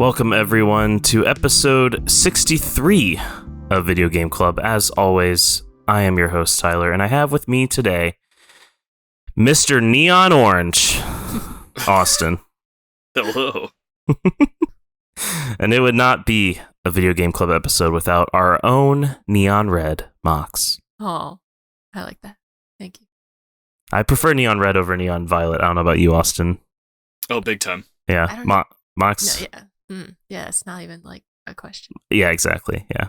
Welcome everyone to episode 63 of Video Game Club. As always, I am your host Tyler, and I have with me today Mr. Neon Orange, Austin. Hello. And it would not be a Video Game Club episode without our own Neon Red, Mox. Oh, I like that. Thank you. I prefer Neon Red over Neon Violet. I don't know about you, Austin. Oh, big time. Yeah, Mox? No, yeah. Yeah, it's not even like a question. Yeah, exactly. Yeah.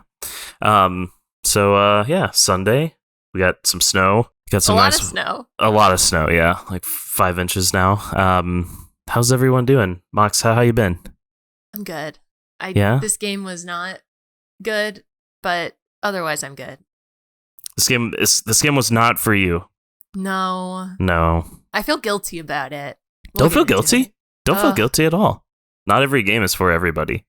So Sunday. We got some snow. Got some a lot nice of snow. A lot of snow, yeah. Like 5 inches now. How's everyone doing? Mox, how you been? I'm good. Yeah? This game was not good, but otherwise I'm good. This game was not for you. No. I feel guilty about it. Don't feel guilty. Don't feel guilty at all. Not every game is for everybody.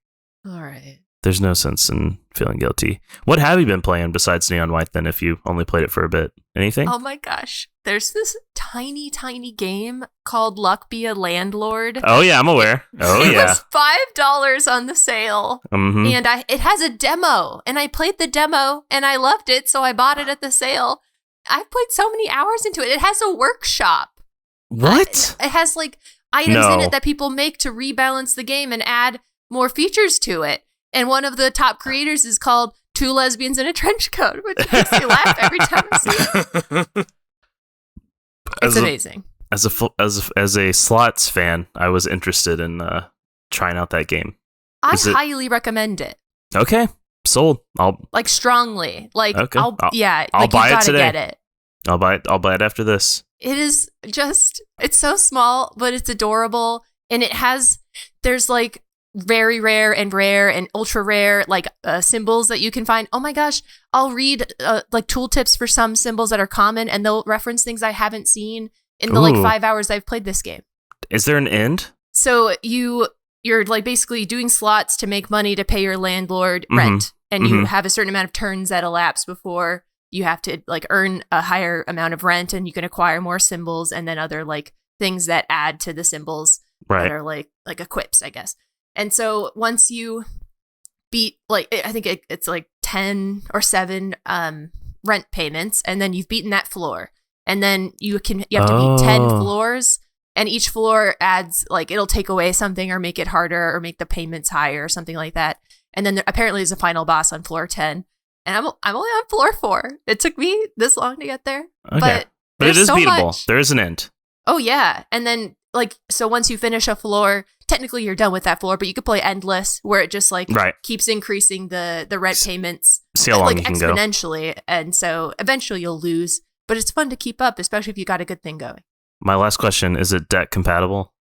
All right. There's no sense in feeling guilty. What have you been playing besides Neon White then, if you only played it for a bit? Anything? Oh my gosh. There's this tiny game called Luck Be a Landlord. Oh yeah, I'm aware. Oh it yeah. was $5 on the sale. Mm-hmm. And it has a demo. And I played the demo and I loved it, so I bought it at the sale. I've played so many hours into it. It has a workshop. What? It has like items in it that people make to rebalance the game and add more features to it. And one of the top creators is called Two Lesbians in a Trench Coat, which makes me laugh every time I see it. It's amazing. As a slots fan, I was interested in trying out that game. I highly recommend it. Okay, sold. I'll strongly. Okay. I'll buy it today. Get it. I'll buy it after this. It is it's so small, but it's adorable. And there's like very rare and ultra rare like symbols that you can find. Oh my gosh, I'll read like tooltips for some symbols that are common, and they'll reference things I haven't seen in the like 5 hours I've played this game. Is there an end? So you're like basically doing slots to make money to pay your landlord rent, and you have a certain amount of turns that elapse before you have to like earn a higher amount of rent, and you can acquire more symbols and then other like things that add to the symbols that are like equips, I guess. And so once you beat like I think it's like 10 or 7 rent payments, and then you've beaten that floor, and then you have to beat 10 floors, and each floor adds like it'll take away something or make it harder or make the payments higher or something like that. And then apparently there's a final boss on floor 10. And I'm only on floor 4. It took me this long to get there. Okay. But it is so beatable. Much. There is an end. Oh, yeah. And then, like, so once you finish a floor, technically you're done with that floor, but you could play endless, where it just, like, keeps increasing the rent payments. See how long like, you can go. Exponentially. And so eventually you'll lose. But it's fun to keep up, especially if you got a good thing going. My last question, is it deck compatible?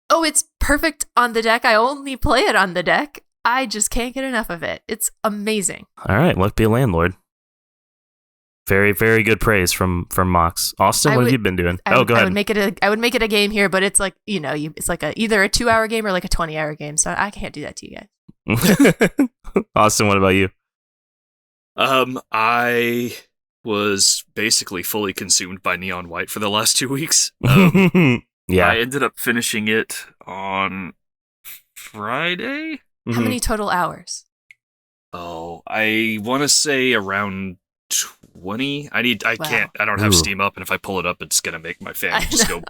Oh, it's perfect on the deck. I only play it on the deck. I just can't get enough of it. It's amazing. All right, Luck Be a Landlord. Very, very good praise from Mox. Austin, what have you been doing? Go ahead. I would make it a game here, but it's like, it's like either a 2-hour game or like a 20-hour game. So I can't do that to you guys. Austin, what about you? I was basically fully consumed by Neon White for the last 2 weeks. Yeah. I ended up finishing it on Friday. How many total hours? Oh, I want to say around 20. I don't have Steam up, and if I pull it up, it's going to make my fan just go.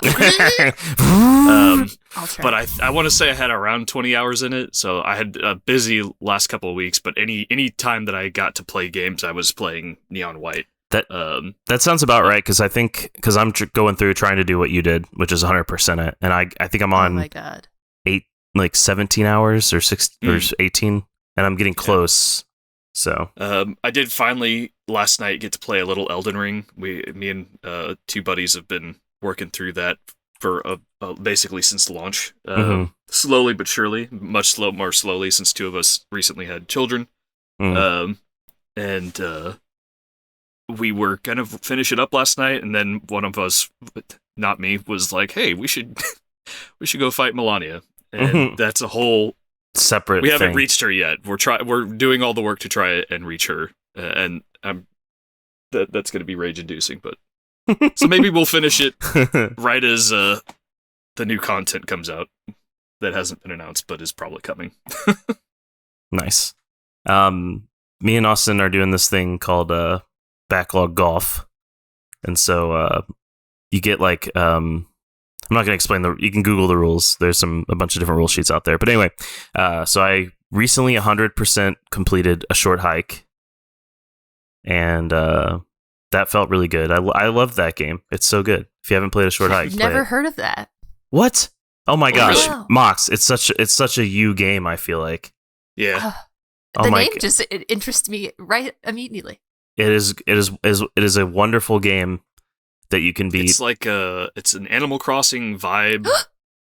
I'll try. But I want to say I had around 20 hours in it, so I had a busy last couple of weeks, but any time that I got to play games, I was playing Neon White. That sounds about right, because I'm going through trying to do what you did, which is 100% it, and I think I'm on 17 hours or 18, and I'm getting close. So I did finally last night get to play a little Elden Ring. Me and 2 buddies have been working through that for basically since launch. Slowly but surely, more slowly since 2 of us recently had children. And we were gonna finish it up last night, and then one of us, not me, was like, "Hey, we should go fight Melania." And that's a whole separate. We haven't reached her yet. We're doing all the work to try and reach her, and that's going to be rage-inducing. But so maybe we'll finish it right as the new content comes out. that hasn't been announced, but is probably coming. Nice. Me and Austin are doing this thing called backlog golf, and so you get like I'm not going to explain you can Google the rules. There's a bunch of different rule sheets out there. But anyway, so I recently 100% completed a short hike, and that felt really good. I love that game. It's so good. If you haven't played a short hike, never heard of that. What? Oh my gosh, Wow. Mox! It's such a you game. I feel like. Yeah. The name just it interests me right immediately. It is a wonderful game that you can beat. It's like it's an Animal Crossing vibe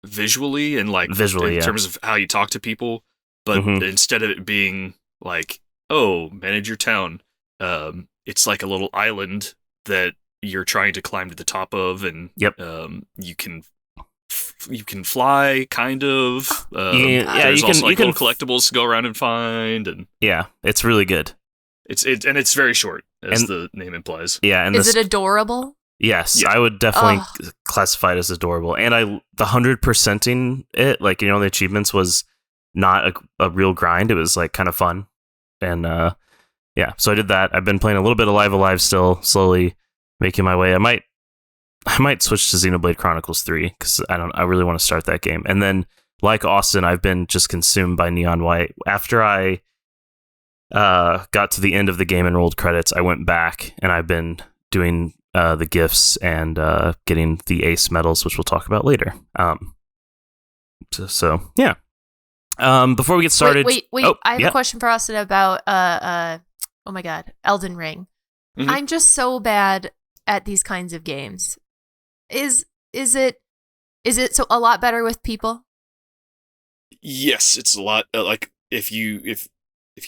visually and like in terms of how you talk to people, but instead of it being like, oh, manage your town, it's like a little island that you're trying to climb to the top of, and you can fly, kind of. There's also little collectibles to go around and find, and it's really good. It's very short, as the name implies. Yeah, and is it adorable? Yes, I would definitely classify it as adorable. And the 100%ing it, like, the achievements was not a real grind. It was like kind of fun, and so I did that. I've been playing a little bit of Live Alive still, slowly making my way. I might switch to Xenoblade Chronicles 3 because I really want to start that game. And then, like Austin, I've been just consumed by Neon White. After I got to the end of the game and rolled credits, I went back and I've been doing the gifts and getting the ace medals, which we'll talk about later. So yeah. Before we get started, wait. I have a question for Austin about oh my god, Elden Ring. Mm-hmm. I'm just so bad at these kinds of games. Is it so a lot better with people? Yes, it's a lot like if you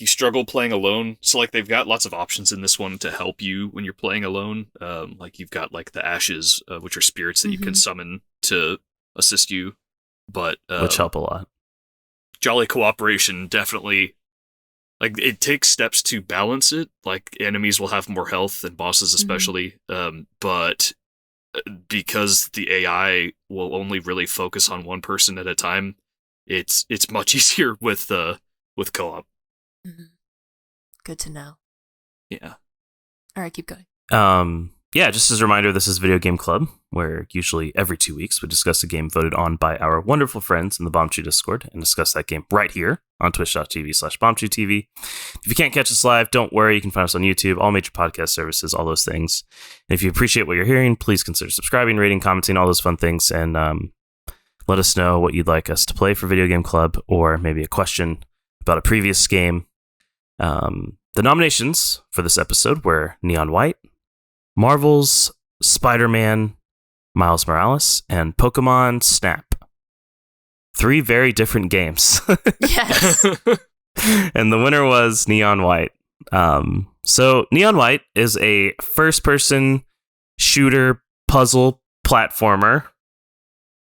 struggle playing alone, so like they've got lots of options in this one to help you when you're playing alone. Like you've got like the ashes, which are spirits that you can summon to assist you, but which help a lot. Jolly cooperation definitely. Like it takes steps to balance it. Like enemies will have more health and bosses especially, but because the AI will only really focus on one person at a time, it's much easier with co-op. Mm-hmm. Good to know. Yeah. All right, keep going. Just as a reminder, this is Video Game Club, where usually every 2 weeks we discuss a game voted on by our wonderful friends in the Bombchu Discord and discuss that game right here on twitch.tv/BombchuTV. If you can't catch us live, don't worry. You can find us on YouTube, all major podcast services, all those things. And if you appreciate what you're hearing, please consider subscribing, rating, commenting, all those fun things, and let us know what you'd like us to play for Video Game Club, or maybe a question about a previous game. The nominations for this episode were Neon White, Marvel's Spider-Man, Miles Morales, and Pokemon Snap. 3 very different games. Yes. And the winner was Neon White. So Neon White is a first-person shooter puzzle platformer.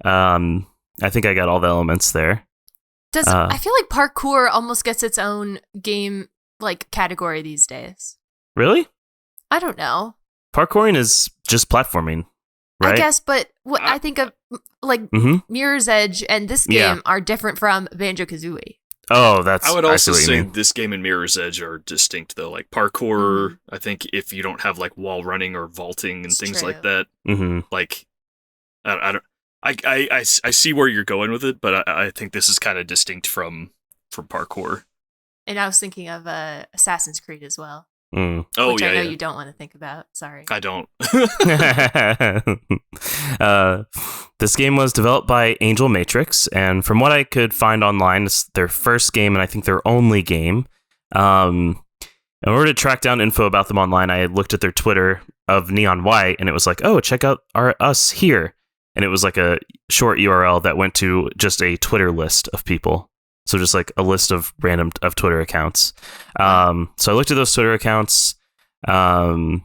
I think I got all the elements there. I feel like parkour almost gets its own game like category these days. Really? I don't know. Parkouring is just platforming, right? I guess, but what I think of like Mirror's Edge and this game are different from Banjo-Kazooie. Oh, that's. I would also say this game and Mirror's Edge are distinct, though. Like parkour, I think if you don't have like wall running or vaulting and things like that, like I see where you're going with it, but I think this is kind of distinct from parkour. And I was thinking of Assassin's Creed as well. Mm. Oh, which I know you don't want to think about. Sorry. I don't. This game was developed by Angel Matrix, and from what I could find online, it's their first game, and I think their only game. In order to track down info about them online, I looked at their Twitter of Neon White, and it was like, oh, check out us here. And it was like a short URL that went to just a Twitter list of people. So just like a list of random Twitter accounts. So I looked at those Twitter accounts. One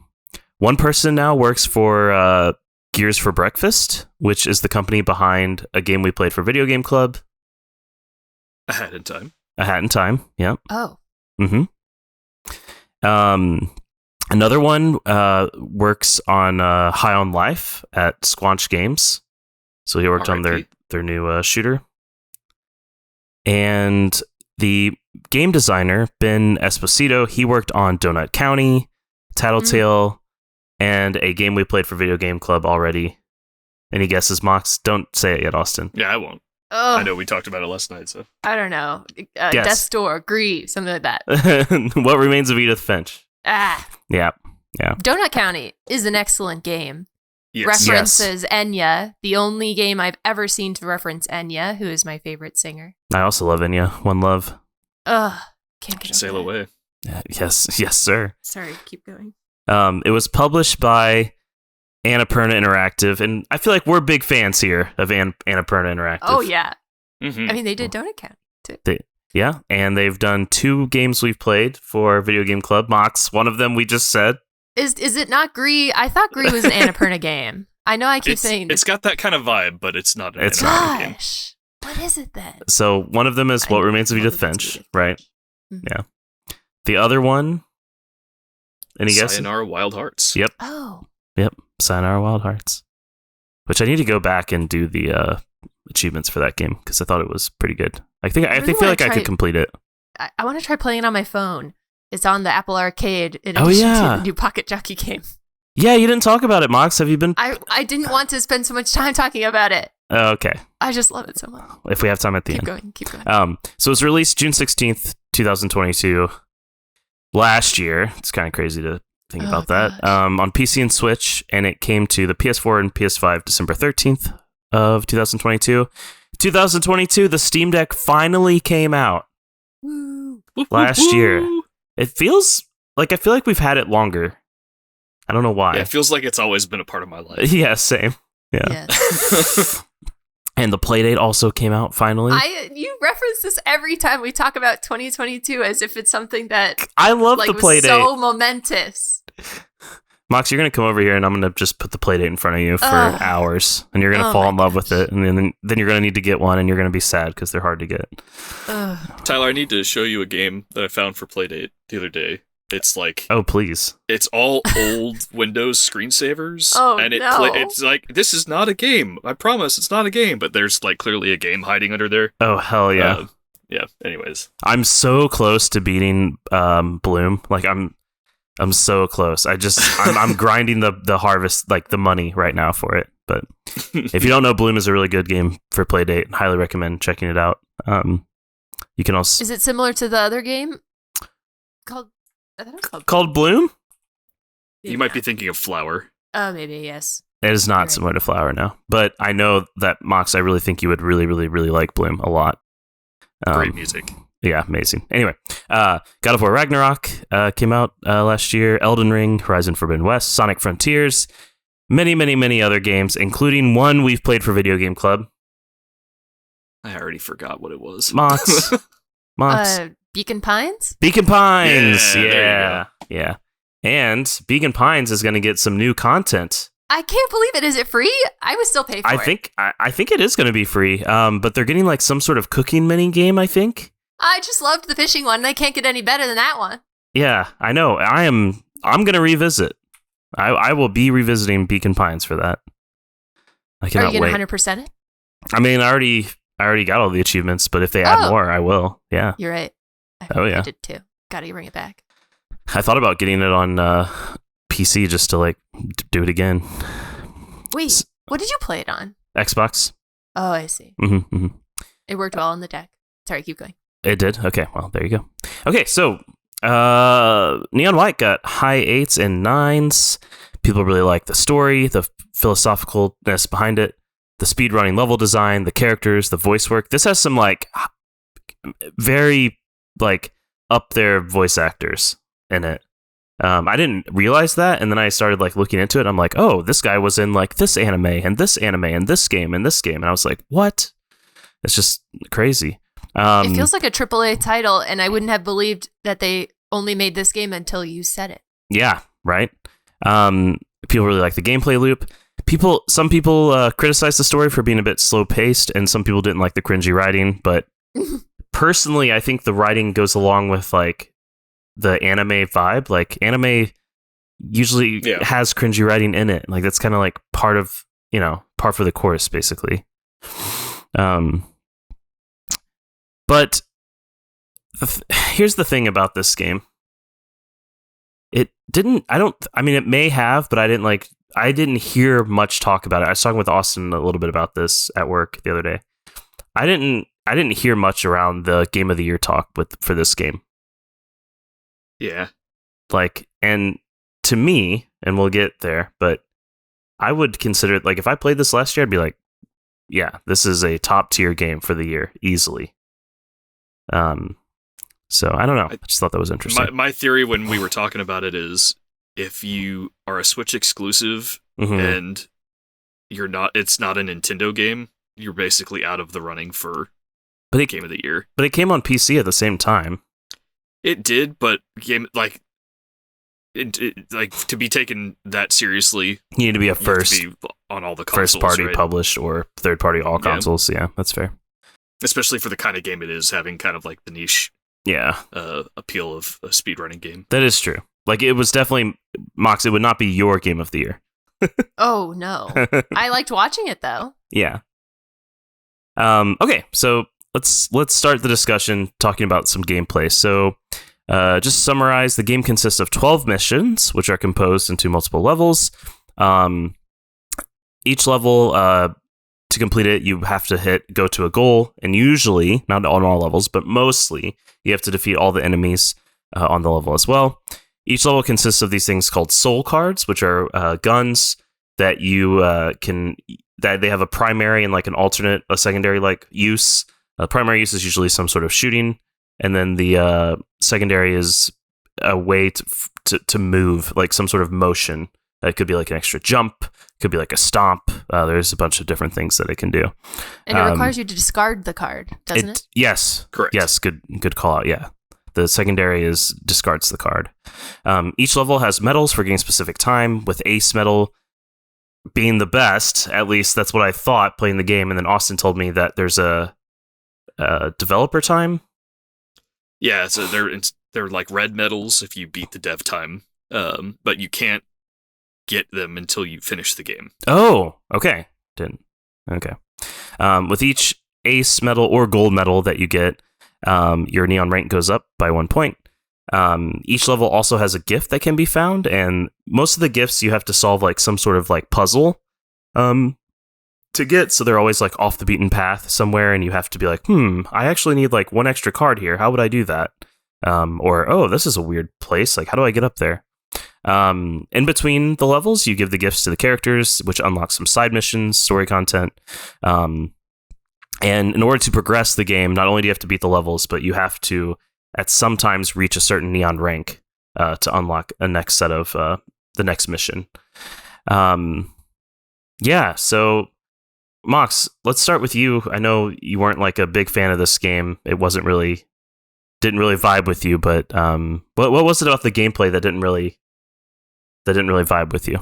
person now works for Gears for Breakfast, which is the company behind a game we played for Video Game Club. A Hat in Time. A Hat in Time, yeah. Oh. Mm-hmm. Another one works on High on Life at Squanch Games. So he worked on their new shooter. And the game designer, Ben Esposito, he worked on Donut County, Tattletale, and a game we played for Video Game Club already. Any guesses, Mox? Don't say it yet, Austin. Yeah, I won't. Oh, I know we talked about it last night, so. I don't know. Yes. Death's Door, Grieve, something like that. What Remains of Edith Finch. Yeah. Donut County is an excellent game. Yes. References Enya, the only game I've ever seen to reference Enya, who is my favorite singer. I also love Enya. One Love. Ugh, can't get Sail over that. away. Yes, sir. Sorry, keep going. It was published by Annapurna Interactive, and I feel like we're big fans here of Annapurna Interactive. Oh, yeah. Mm-hmm. I mean, they did Donut County, too. Yeah, and they've done 2 games we've played for Video Game Club. Mox, one of them we just said. Is it not Gree? I thought Gree was an Annapurna game. I know I keep saying it's got that kind of vibe, but it's not an It's Annapurna game. Gosh, what is it then? So one of them is What Remains of Edith Finch, right? Mm-hmm. Yeah. The other one, any guesses? Sayonara Wild Hearts. Yep. Oh. Yep. Sayonara Wild Hearts. Which I need to go back and do the achievements for that game because I thought it was pretty good. I feel like I could complete it. I want to try playing it on my phone. It's on the Apple Arcade in Oh, addition yeah. to the new Pocket Jockey game. Yeah, you didn't talk about it, Mox. Have you been? I didn't want to spend so much time talking about it. Okay. I just love it so much. If we have time at the Keep end. Keep going. So it was released June 16th, 2022. Last year. It's kind of crazy to think about that. On PC and Switch, and it came to the PS4 and PS5 December 13th of 2022. 2022, the Steam Deck finally came out. Woo. Last year. It feels like I feel like we've had it longer. I don't know why. Yeah, it feels like it's always been a part of my life. Yeah, same. Yeah. Yes. And the Playdate also came out finally. You reference this every time we talk about 2022 as if it's something that I love the was Playdate. so momentous. Mox, you're going to come over here and I'm going to just put the Playdate in front of you for hours. And you're going to fall in love with it. And then you're going to need to get one and you're going to be sad because they're hard to get. Tyler, I need to show you a game that I found for Playdate the other day. It's like... Oh, please. It's all old Windows screensavers. Oh, and it's like, this is not a game. I promise, it's not a game. But there's like clearly a game hiding under there. Oh, hell yeah. Yeah, anyways. I'm so close to beating Bloom. Like, I'm so close. I'm grinding the harvest, like the money right now for it. But if you don't know, Bloom is a really good game for Playdate. Highly recommend checking it out. You can also... Is it similar to the other game? Called Bloom? You might be thinking of Flower. Oh, maybe, yes. It is not similar to Flower, no. But I know that, Mox, I really think you would really, really, really like Bloom a lot. Great music. Yeah, amazing. Anyway, God of War Ragnarok came out last year. Elden Ring, Horizon Forbidden West, Sonic Frontiers, many, many, many other games, including one we've played for Video Game Club. I already forgot what it was. Mox. Beacon Pines? Beacon Pines! Yeah. Yeah. And Beacon Pines is going to get some new content. I can't believe it. Is it free? I would still pay for it. I think it is going to be free. But they're getting like some sort of cooking mini game, I think. I just loved the fishing one. They can't get any better than that one. Yeah, I know. I'm going to revisit. I will be revisiting Beacon Pines for that. I cannot Are you going wait. to 100% it? I mean, I already got all the achievements, but if they add more, I will. Yeah. You're right. I did too. Gotta bring it back. I thought about getting it on PC just to like do it again. Wait, what did you play it on? Xbox. Oh, I see. Mm-hmm. It worked well on the deck. Sorry, keep going. It did? Okay, well, there you go. Okay, so Neon White got high 8s and 9s. People really like the story, the philosophicalness behind it, the speedrunning level design, the characters, the voice work. This has some like very like up there voice actors in it. I didn't realize that, and then I started like looking into it. I'm like, oh, this guy was in like this anime and this anime and this game and this game, and I was like, what? It's just crazy. It feels like a AAA title, and I wouldn't have believed that they only made this game until you said it. Yeah, right. People really like the gameplay loop. Some people criticize the story for being a bit slow paced, and some people didn't like the cringy writing. But personally, I think the writing goes along with like the anime vibe. Like anime usually has cringy writing in it. Like that's kind of like part par for the course, basically. But here's the thing about this game. It didn't. I mean, it may have, but I didn't hear much talk about it. I was talking with Austin a little bit about this at work the other day. I didn't hear much around the Game of the Year talk for this game. Yeah. Like, and to me, and we'll get there, but I would consider it, like, if I played this last year, I'd be like, yeah, this is a top tier game for the year, easily. So I don't know. I just thought that was interesting. My theory when we were talking about it is if you are a Switch exclusive and it's not a Nintendo game, you're basically out of the running for Game of the Year. But it came on PC at the same time. It did, but to be taken that seriously, you need to be on all the consoles, first party right? Published or third party all consoles. Yeah, that's fair. Especially for the kind of game it is, having kind of like the niche appeal of a speedrunning game. That is true. Like, it was definitely, Mox, it would not be your Game of the Year. Oh, no. I liked watching it, though. Yeah. Okay, so let's start the discussion talking about some gameplay. So, just to summarize, the game consists of 12 missions, which are composed into multiple levels. Each level, to complete it, you have to go to a goal, and usually, not on all levels, but mostly, you have to defeat all the enemies on the level as well. Each level consists of these things called soul cards, which are guns that you that they have a primary and like an alternate, a secondary like use. Primary use is usually some sort of shooting, and then the secondary is a way to move, like some sort of motion. It could be like an extra jump, could be like a stomp. There's a bunch of different things that it can do. And it requires you to discard the card, doesn't it? Yes. Correct. Yes, good call out, yeah. The secondary discards the card. Each level has medals for getting specific time, with ace medal being the best. At least that's what I thought playing the game. And then Austin told me that there's a developer time. Yeah, so they're like red medals if you beat the dev time, but you can't get them until you finish the game. Oh, okay. Okay. With each ace medal or gold medal that you get, your neon rank goes up by 1 point. Each level also has a gift that can be found, and most of the gifts you have to solve like some sort of like puzzle to get, so they're always like off the beaten path somewhere, and you have to be like, I actually need like one extra card here. How would I do that? Or, oh, this is a weird place. Like, how do I get up there? In between the levels, you give the gifts to the characters, which unlocks some side missions, story content. And in order to progress the game, not only do you have to beat the levels, but you have to, at some times, reach a certain neon rank to unlock a next set of the next mission. Yeah, so, Mox, let's start with you. I know you weren't like a big fan of this game. It didn't really vibe with you, but what was it about the gameplay that didn't really vibe with you?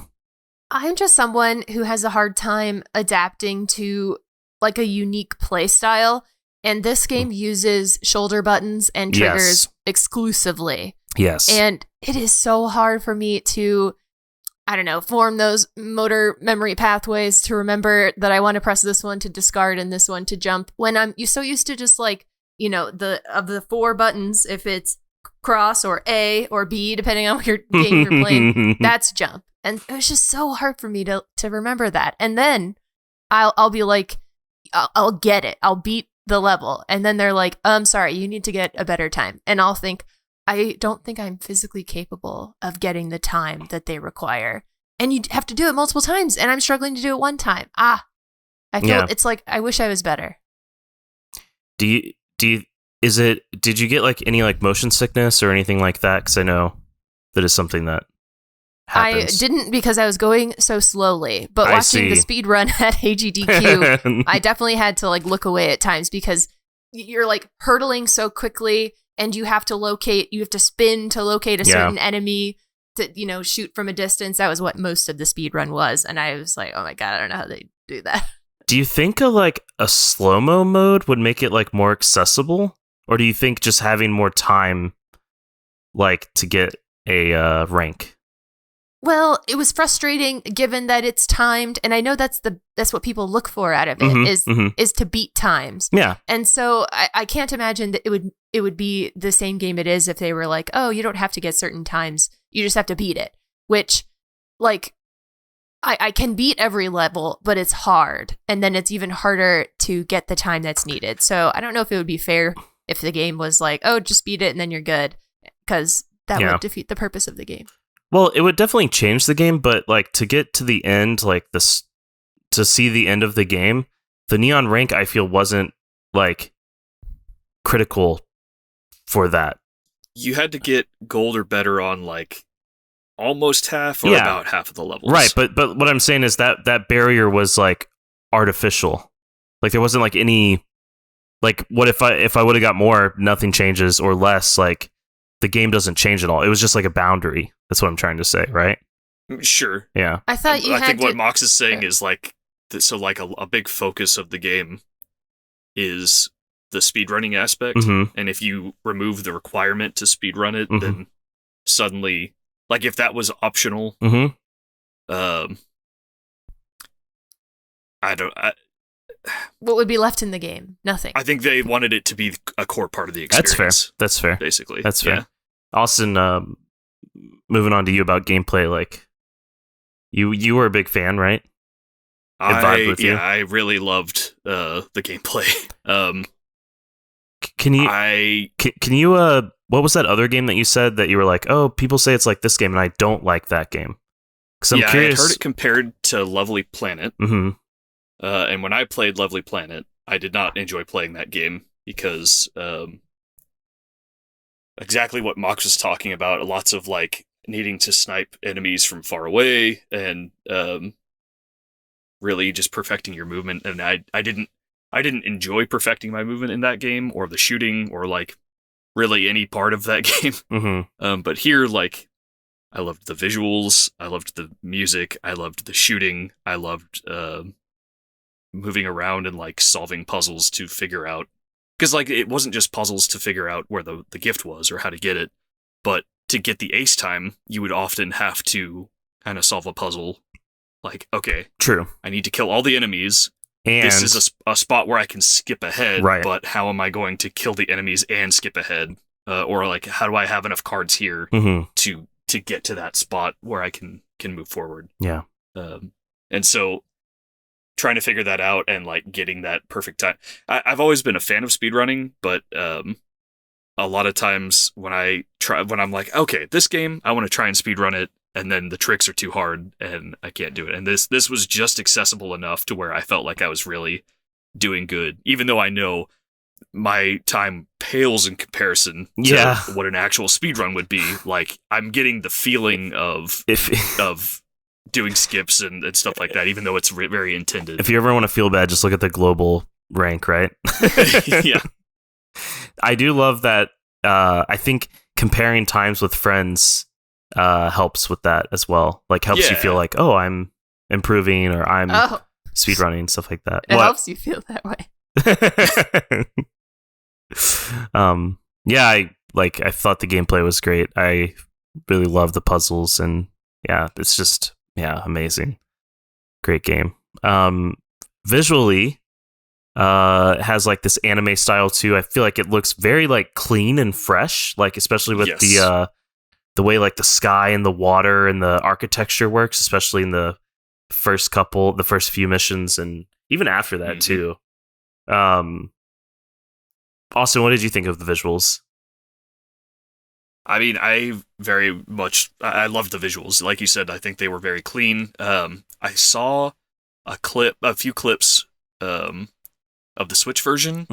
I'm just someone who has a hard time adapting to like a unique play style, and this game uses shoulder buttons and triggers exclusively. Yes. And it is so hard for me to, I don't know, form those motor memory pathways to remember that I want to press this one to discard and this one to jump, when I'm so used to just like, you know, of the 4 buttons, if it's cross or A or B, depending on what game you're playing, that's jump. And it was just so hard for me to remember that. And then I'll be like, I'll get it. I'll beat the level. And then they're like, I'm sorry, you need to get a better time. And I'll think, I don't think I'm physically capable of getting the time that they require. And you have to do it multiple times. And I'm struggling to do it one time. I feel it's like, I wish I was better. Did you get like any like motion sickness or anything like that? Because I know that is something that happens. I didn't, because I was going so slowly, but watching the speed run at AGDQ, I definitely had to like look away at times, because you're like hurtling so quickly, and you have to spin to locate a certain enemy to, you know, shoot from a distance. That was what most of the speed run was. And I was like, oh my God, I don't know how they do that. Do you think a slow-mo mode would make it like more accessible? Or do you think just having more time like to get a rank Well, it was frustrating given that it's timed, and I know that's what people look for out of it is to beat times. Yeah. And so I can't imagine that it would be the same game it is if they were like, oh, you don't have to get certain times, you just have to beat it. Which, like, I can beat every level, but it's hard, and then it's even harder to get the time that's needed. So I don't know if it would be fair if the game was like, oh, just beat it and then you're good, because that would defeat the purpose of the game. Well, it would definitely change the game, but like to get to the end, like this, to see the end of the game, the neon rank I feel wasn't like critical for that. You had to get gold or better on like almost half or about half of the levels. Right, but what I'm saying is that barrier was like artificial. Like there wasn't like any, like what if I would have got more, nothing changes, or less, like the game doesn't change at all. It was just like a boundary. That's what I'm trying to say, right? Sure. Yeah. I thought you I think what Mox is saying is like, so like a big focus of the game is the speedrunning aspect. And if you remove the requirement to speedrun it, then suddenly, like if that was optional, what would be left in the game? Nothing. I think they wanted it to be a core part of the experience. That's fair. Basically. That's fair. Austin, moving on to you about gameplay, like you were a big fan, right? I really loved the gameplay. Can you what was that other game that you said that you were like, oh, people say it's like this game and I don't like that game? Because I'm curious. I heard it compared to Lovely Planet. And when I played Lovely Planet, I did not enjoy playing that game because exactly what Mox was talking about, lots of like needing to snipe enemies from far away and really just perfecting your movement. And I didn't enjoy perfecting my movement in that game, or the shooting, or like really any part of that game. But here, like, I loved the visuals, I loved the music, I loved the shooting, I loved moving around and like solving puzzles to figure out, because like it wasn't just puzzles to figure out where the gift was or how to get it, but to get the ace time, you would often have to kind of solve a puzzle. Like, okay, true, I need to kill all the enemies. And this is a spot where I can skip ahead, right? But how am I going to kill the enemies and skip ahead? Or like, how do I have enough cards here to get to that spot where I can move forward? Yeah. And so trying to figure that out and like getting that perfect time. I've always been a fan of speedrunning, but a lot of times when I'm like, okay, this game, I want to try and speedrun it, and then the tricks are too hard and I can't do it. And this was just accessible enough to where I felt like I was really doing good, even though I know my time pales in comparison to what an actual speedrun would be. Like, I'm getting the feeling of doing skips and stuff like that, even though it's very intended. If you ever want to feel bad, just look at the global rank, right? Yeah. I do love that. I think comparing times with friends helps with that as well. Like, helps you feel like, oh, I'm improving, or I'm speedrunning, stuff like that. It helps you feel that way. I thought the gameplay was great. I really love the puzzles, and it's just amazing. Great game. Visually, has like this anime style too. I feel like it looks very like clean and fresh, like especially with the way like the sky and the water and the architecture works, especially in the first few missions, and even after that too. Austin, what did you think of the visuals? I mean, I loved the visuals. Like you said, I think they were very clean. I saw a few clips of the Switch version,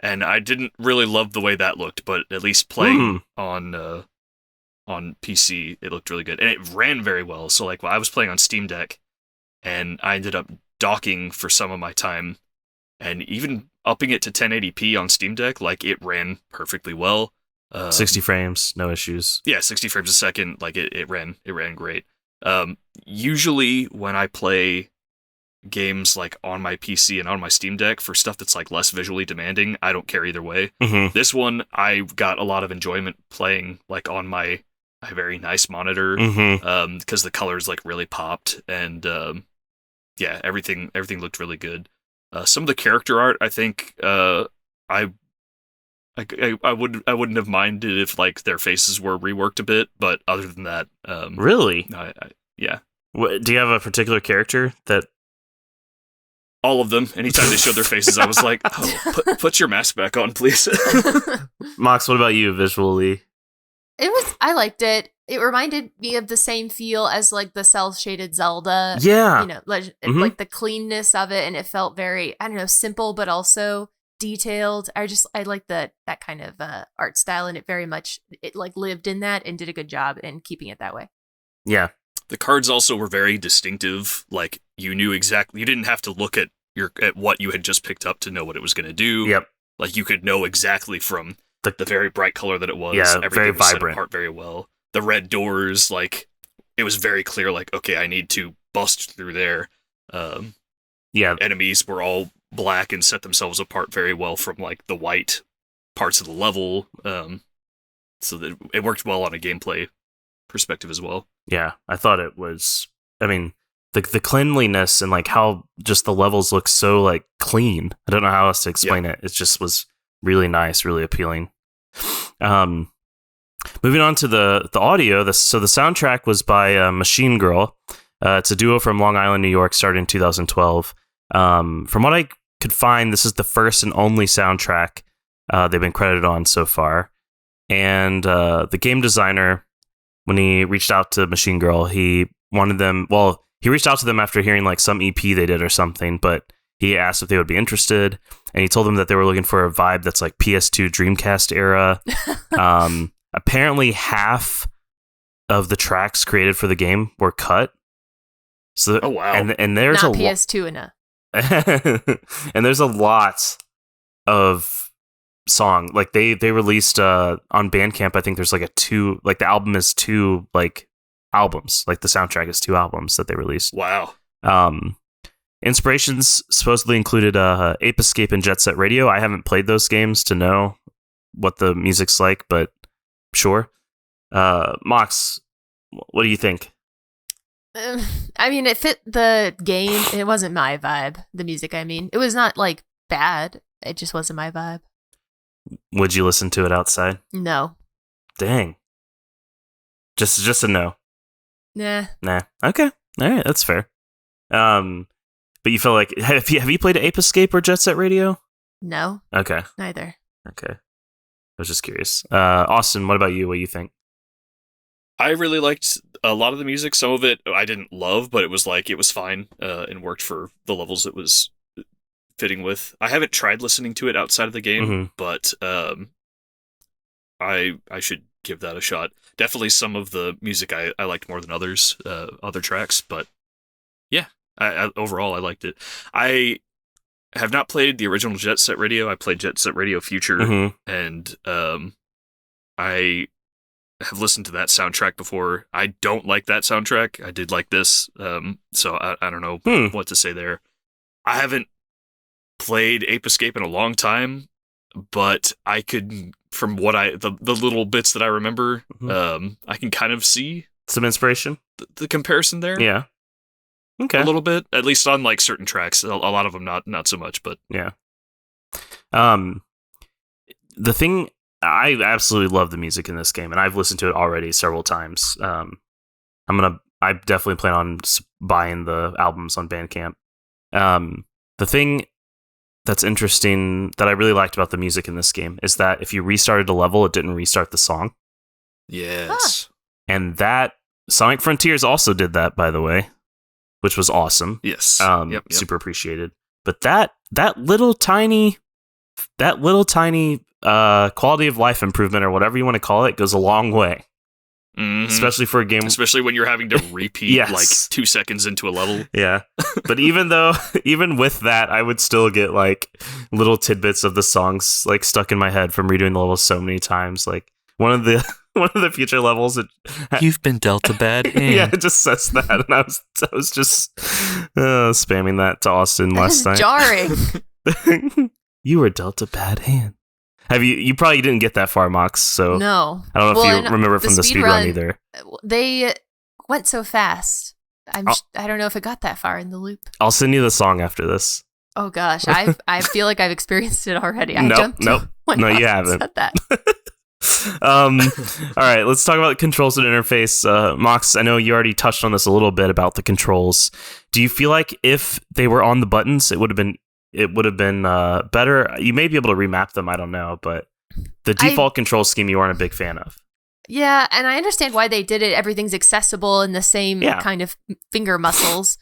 and I didn't really love the way that looked, but at least playing on PC, it looked really good, and it ran very well. So like, I was playing on Steam Deck, and I ended up docking for some of my time, and even upping it to 1080p on Steam Deck, like it ran perfectly well. 60 frames, no issues. Yeah, 60 frames a second, like it ran great. Usually when I play games like on my PC and on my Steam Deck for stuff that's like less visually demanding, I don't care either way. This one, I got a lot of enjoyment playing like on my a very nice monitor, because the colors like really popped, and yeah, everything looked really good. Some of the character art, I think, I wouldn't have minded if like their faces were reworked a bit, but other than that, really, yeah. Do you have a particular character that? All of them. Anytime they showed their faces, I was like, "Oh, put your mask back on, please." Mox, what about you visually? I liked it. It reminded me of the same feel as like the cel-shaded Zelda. Yeah. You know, like the cleanness of it, and it felt very, I don't know, simple but also detailed. I like that kind of art style, and it very much like lived in that and did a good job in keeping it that way. Yeah. The cards also were very distinctive. Like you knew exactly. You didn't have to look at what you had just picked up to know what it was going to do. Yep. Like you could know exactly from the very bright color that it was. Yeah, everything very was vibrant. set apart very well. The red doors, like it was very clear. Like, okay, I need to bust through there. Yeah. Enemies were all black and set themselves apart very well from like the white parts of the level. So that it worked well on a gameplay perspective as well. Yeah, I thought it was. I mean, the cleanliness and like how just the levels look so like clean. I don't know how else to explain it. It just was really nice, really appealing. Moving on to the audio. So the soundtrack was by Machine Girl. It's a duo from Long Island, New York, started in 2012. From what I could find, this is the first and only soundtrack they've been credited on so far. And the game designer, when he reached out to Machine Girl, he reached out to them after hearing like some EP they did or something, but he asked if they would be interested, and he told them that they were looking for a vibe that's like PS2 Dreamcast era. Apparently half of the tracks created for the game were cut. So, oh wow. And there's not PS2 enough. And there's a lot of song. Like they released on Bandcamp, I think there's like the album is 2 like albums. Like the soundtrack is 2 albums that they released. Wow. Inspirations supposedly included Ape Escape and Jet Set Radio. I haven't played those games to know what the music's like, but sure. Mox, what do you think? I mean, it fit the game. It wasn't my vibe. The music, I mean. It was not, like, bad. It just wasn't my vibe. Would you listen to it outside? No. Dang. Just a no. Nah. Okay. All right, that's fair. But you feel like... Have you played Ape Escape or Jet Set Radio? No. Okay. Neither. Okay. I was just curious. Austin, what about you? What do you think? I really liked a lot of the music. Some of it I didn't love, but it was fine and worked for the levels it was fitting with. I haven't tried listening to it outside of the game, but I should give that a shot. Definitely some of the music I liked more than others, other tracks, but yeah, overall I liked it. I have not played the original Jet Set Radio. I played Jet Set Radio Future, and I have listened to that soundtrack before. I don't like that soundtrack. I did like this, so I don't know what to say there. I haven't played Ape Escape in a long time, but I could, from what the little bits that I remember, I can kind of see some inspiration. The comparison there. Yeah. Okay. A little bit, at least on like certain tracks. A lot of them not so much, but yeah. The thing, I absolutely love the music in this game, and I've listened to it already several times. I definitely plan on buying the albums on Bandcamp. The thing that's interesting that I really liked about the music in this game is that if you restarted a level, it didn't restart the song. Yes. And that Sonic Frontiers also did that, by the way, which was awesome. Yes. Yep. Super appreciated. But that little tiny quality of life improvement, or whatever you want to call it, goes a long way. Especially for a game, especially when you're having to repeat like 2 seconds into a level. Yeah. But even with that, I would still get like little tidbits of the songs like stuck in my head from redoing the levels so many times. Like one of the future levels, you've been dealt a bad hand. Yeah, it just says that, and I was just spamming that to Austin last night. Jarring. You were dealt a bad hand. Have you probably didn't get that far, Mox, so no. I don't know if you remember from the speedrun either. They went so fast. I don't know if it got that far in the loop. I'll send you the song after this. Oh gosh, I feel like I've experienced it already. Nope. No, you haven't. Said that. All right, let's talk about the controls and interface. Mox, I know you already touched on this a little bit about the controls. Do you feel like if they were on the buttons, it would have been better? You may be able to remap them, I don't know, but the default control scheme you aren't a big fan of. Yeah, and I understand why they did it. Everything's accessible in the same kind of finger muscles.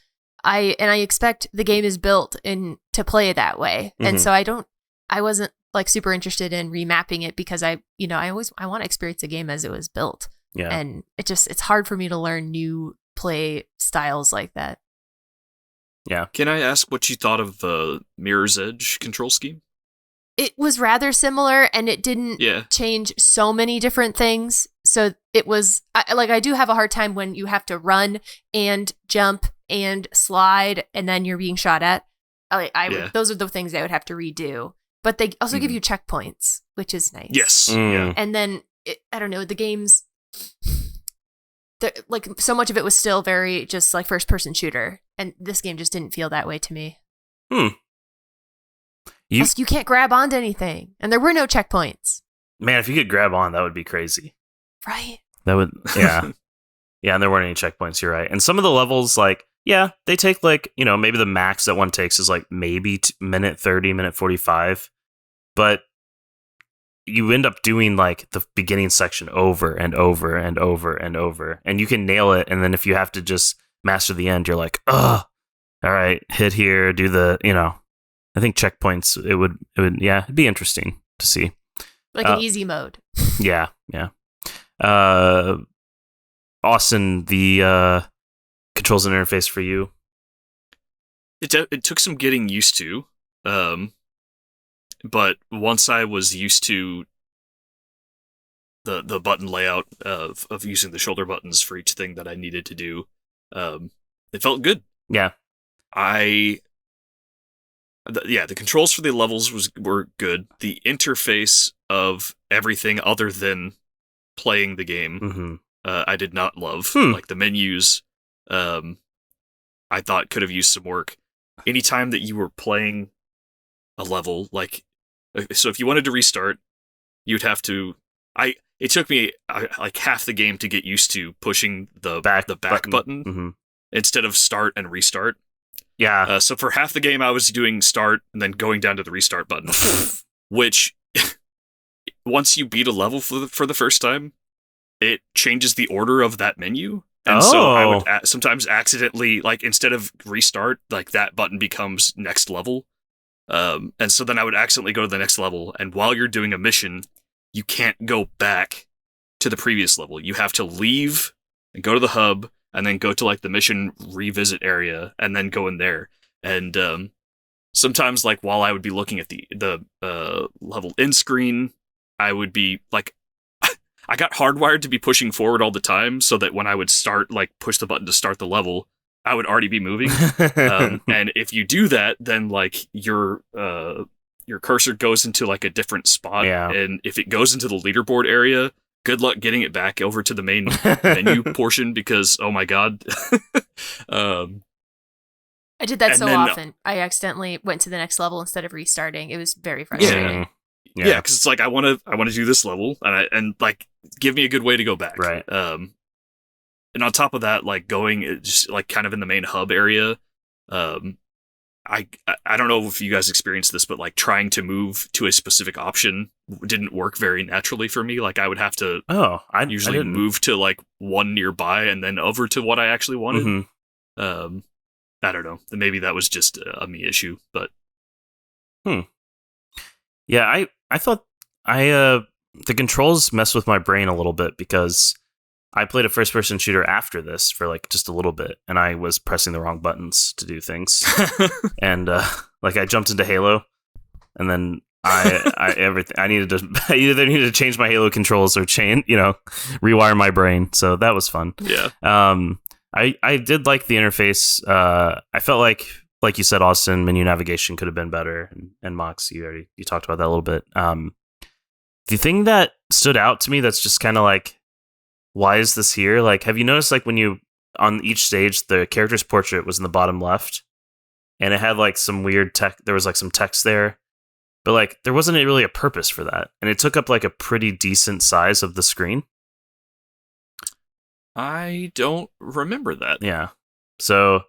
I expect the game is built to play that way. Mm-hmm. And so I wasn't like super interested in remapping it because I want to experience the game as it was built. Yeah. And it's hard for me to learn new play styles like that. Yeah. Can I ask what you thought of the Mirror's Edge control scheme? It was rather similar, and it didn't change so many different things. So it was I do have a hard time when you have to run and jump and slide, and then you're being shot at. Those are the things I would have to redo. But they also give you checkpoints, which is nice. Yes. Mm. And then I don't know, the games. Like so much of it was still very just like first person shooter, and this game just didn't feel that way to me. You can't grab onto anything, and there were no checkpoints. Man, if you could grab on, that would be crazy. Right. That would, yeah. Yeah, and there weren't any checkpoints, you're right. And some of the levels, like, yeah, they take like, maybe the max that one takes is like maybe minute 30, minute 45. But you end up doing like the beginning section over and over and over and over. And you can nail it. And then if you have to just master the end, you're like, oh, all right, hit here, do the, I think checkpoints, it would, it'd be interesting to see. Like an easy mode. Yeah. Austin, the controls and interface for you. It took some getting used to, but once I was used to the button layout of using the shoulder buttons for each thing that I needed to do, it felt good. Yeah. The controls for the levels were good. The interface of everything other than playing the game, I did not love. Like the menus, I thought could have used some work. Anytime that you were playing a level, like, so if you wanted to restart, you'd have to. It took me like half the game to get used to pushing the back button instead of start and restart. Yeah. So for half the game, I was doing start and then going down to the restart button, which once you beat a level for the first time, it changes the order of that menu. And so I would sometimes accidentally, like, instead of restart, like that button becomes next level. And so then I would accidentally go to the next level. And while you're doing a mission, you can't go back to the previous level. You have to leave and go to the hub and then go to like the mission revisit area and then go in there. And sometimes, like, while I would be looking at the level end screen, I would be like, I got hardwired to be pushing forward all the time so that when I would start, like, push the button to start the level, I would already be moving. And if you do that, then like your cursor goes into like a different spot. Yeah. And if it goes into the leaderboard area, good luck getting it back over to the main menu portion because, oh my God. I did that often. I accidentally went to the next level instead of restarting. It was very frustrating. Yeah, because it's like I want to do this level and like give me a good way to go back. Right. And on top of that, like going just like kind of in the main hub area, I don't know if you guys experienced this, but like trying to move to a specific option didn't work very naturally for me. Like I would have to usually move to like one nearby and then over to what I actually wanted. I don't know. Maybe that was just a me issue, but. Yeah, I thought the controls messed with my brain a little bit because I played a first-person shooter after this for like just a little bit, and I was pressing the wrong buttons to do things, and like I jumped into Halo, and then I either needed to change my Halo controls or rewire my brain. So that was fun. Yeah. I did like the interface. I felt like you said, Austin, menu navigation could have been better, and Mox, you talked about that a little bit. The thing that stood out to me that's just kind of like, why is this here? Like, have you noticed like when you on each stage the character's portrait was in the bottom left, and it had like some weird text. There was like some text there, but like there wasn't really a purpose for that, and it took up like a pretty decent size of the screen. I don't remember that. Yeah, so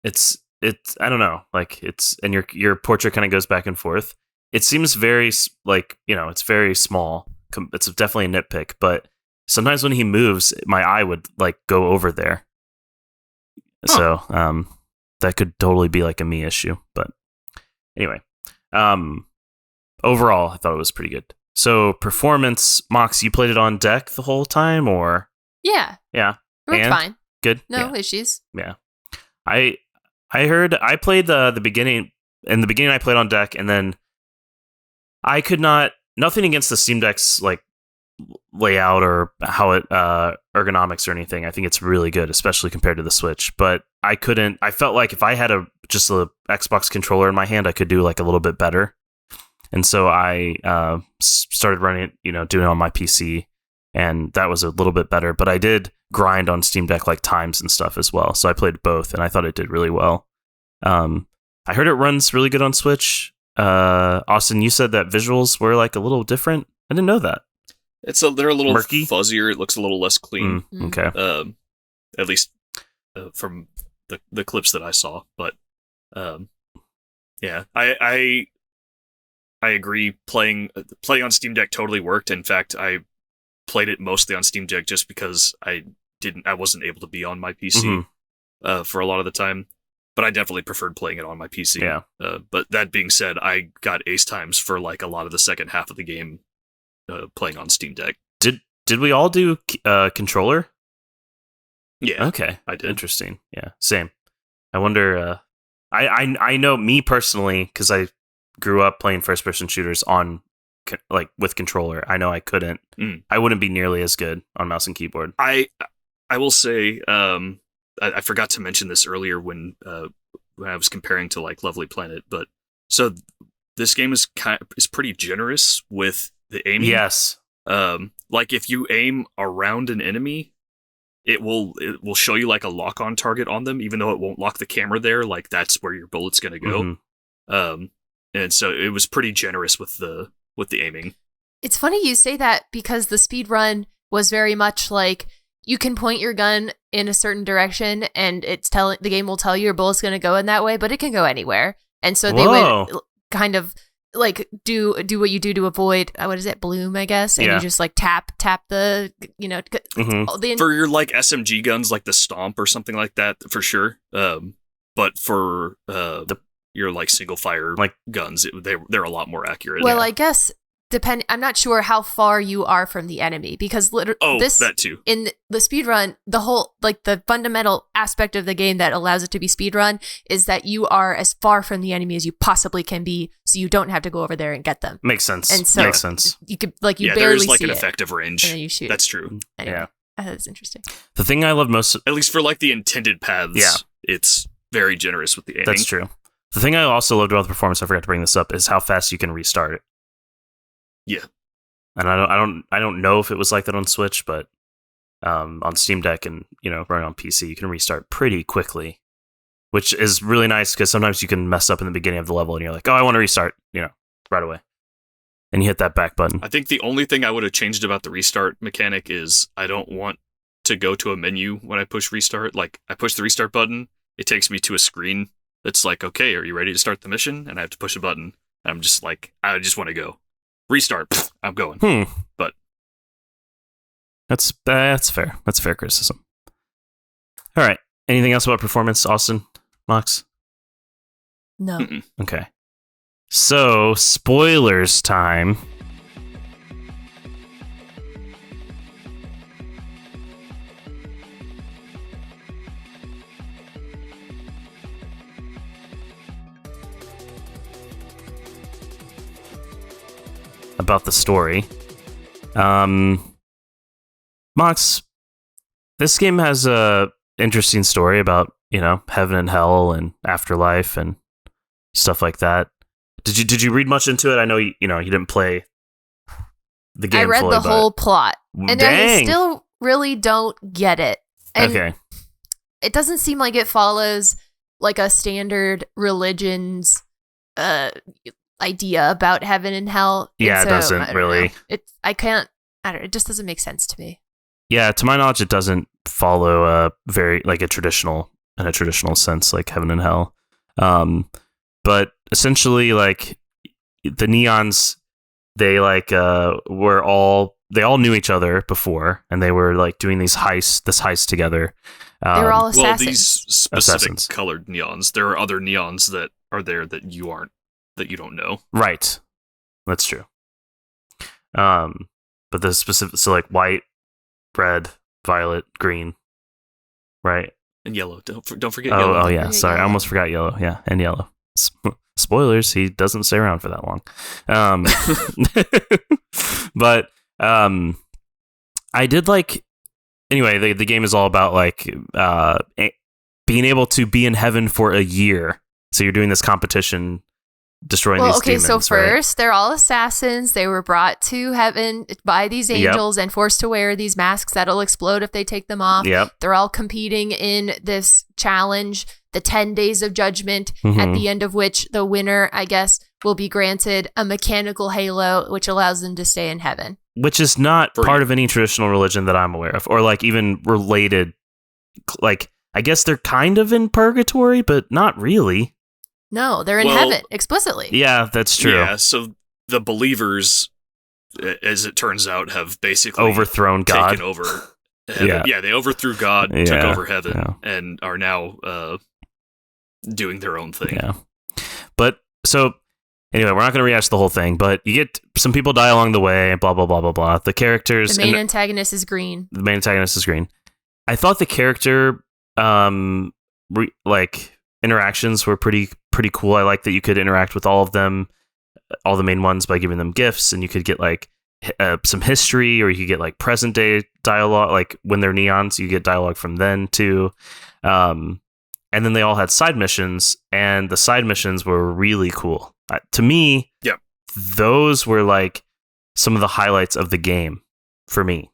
it's I don't know, like it's, and your portrait kind of goes back and forth. It seems very like, it's very small. It's definitely a nitpick, but sometimes when he moves, my eye would like go over there. Huh. So that could totally be like a me issue. But anyway, overall, I thought it was pretty good. So performance, Mox, you played it on deck the whole time, or? Yeah. Yeah. It worked fine. Good. No issues. Yeah. I heard I played the beginning. In the beginning, I played on deck, and then I could not. Nothing against the Steam Deck's like layout or how it ergonomics or anything. I think it's really good, especially compared to the Switch. But I couldn't. I felt like if I had just a Xbox controller in my hand, I could do like a little bit better. And so I started running it, doing it on my PC, and that was a little bit better. But I did grind on Steam Deck like times and stuff as well. So I played both, and I thought it did really well. I heard it runs really good on Switch. Austin, you said that visuals were like a little different. I didn't know that. They're a little murky, fuzzier. It looks a little less clean. Okay. At least from the clips that I saw. But yeah, I agree. Playing on Steam Deck totally worked. In fact, I played it mostly on Steam Deck just because I wasn't able to be on my PC for a lot of the time. But I definitely preferred playing it on my PC. Yeah. But that being said, I got ace times for like a lot of the second half of the game playing on Steam Deck. Did we all do controller? Yeah. Okay. I did. Interesting. Yeah. Same. I wonder. I know me personally, because I grew up playing first person shooters on like with controller. I know I couldn't. I wouldn't be nearly as good on mouse and keyboard. I will say. I forgot to mention this earlier when I was comparing to like Lovely Planet, but so this game is pretty generous with the aiming. Yes. Like if you aim around an enemy, it will show you like a lock on target on them, even though it won't lock the camera there. Like that's where your bullet's gonna go. And so it was pretty generous with the aiming. It's funny you say that because the speedrun was very much like, you can point your gun in a certain direction, and the game will tell you your bullet's going to go in that way, but it can go anywhere. And so they would kind of like do what you do to avoid what is it, bloom, I guess, and you just like tap the for your like SMG guns, like the Stomp or something like that, for sure. But for your like single fire like guns, they're a lot more accurate. Well, I guess. I'm not sure how far you are from the enemy, because that too. In the speedrun, the whole like the fundamental aspect of the game that allows it to be speedrun is that you are as far from the enemy as you possibly can be, so you don't have to go over there and get them. Makes sense. And so makes sense. You could like you barely there's like see an it, effective range. and then you shoot. That's true. Anyway, yeah, I thought it was interesting. The thing I love most, at least for like the intended paths, it's very generous with the aiming. That's true. The thing I also loved about the performance, I forgot to bring this up, is how fast you can restart it. Yeah. And I don't know if it was like that on Switch, but on Steam Deck and running on PC, you can restart pretty quickly, which is really nice because sometimes you can mess up in the beginning of the level and you're like, oh, I want to restart, right away, and you hit that back button. I think the only thing I would have changed about the restart mechanic is I don't want to go to a menu when I push restart. Like I push the restart button, it takes me to a screen that's like, okay, are you ready to start the mission? And I have to push a button. And I'm just like, I just want to go. Restart. I'm going. But that's fair. That's fair criticism. All right. Anything else about performance, Austin, Mox? No. Okay. So spoilers time. About the story. Mox, this game has a interesting story about, heaven and hell and afterlife and stuff like that. Did you read much into it? I know you didn't play the game. I read fully, the whole plot, and I still really don't get it. And okay. It doesn't seem like it follows like a standard religion's idea about heaven and hell. Yeah, and it doesn't really. It just doesn't make sense to me. Yeah, to my knowledge, it doesn't follow very like in a traditional sense, like heaven and hell. But essentially, like the Neons, they like they all knew each other before, and they were like doing this heist together. They were all assassins. Well, these specific colored neons. There are other neons that are there that you don't know. Right, that's true. But the specific, so like white, red, violet, green, right, and yellow. Don't forget yellow. Oh yeah, sorry, I almost forgot yellow. Yeah, and yellow. Spoilers, he doesn't stay around for that long. But I did like. Anyway, the game is all about like being able to be in heaven for a year. So you're doing this competition, destroying these demons. So first, they're all assassins. They were brought to heaven by these angels and forced to wear these masks that'll explode if they take them off. Yep. They're all competing in this challenge, the 10 days of judgment, at the end of which the winner, I guess, will be granted a mechanical halo, which allows them to stay in heaven. Which is not part of any traditional religion that I'm aware of, or like even related. Like, I guess they're kind of in purgatory, but not really. No, they're in heaven explicitly. Yeah, that's true. Yeah, so the believers, as it turns out, have basically overthrown God. Taken over heaven. Yeah, they overthrew God, took over heaven, and are now doing their own thing. Yeah. But so anyway, we're not going to rehash the whole thing, but you get some people die along the way, blah, blah, blah, blah, blah. The characters... The main antagonist is green. The main antagonist is green. I thought the character, interactions were pretty cool. I like that you could interact with all of them, all the main ones, by giving them gifts, and you could get, like, some history, or you could get, like, present-day dialogue. Like, when they're neons, you get dialogue from then, too. And then they all had side missions, and the side missions were really cool. To me, those were like some of the highlights of the game for me.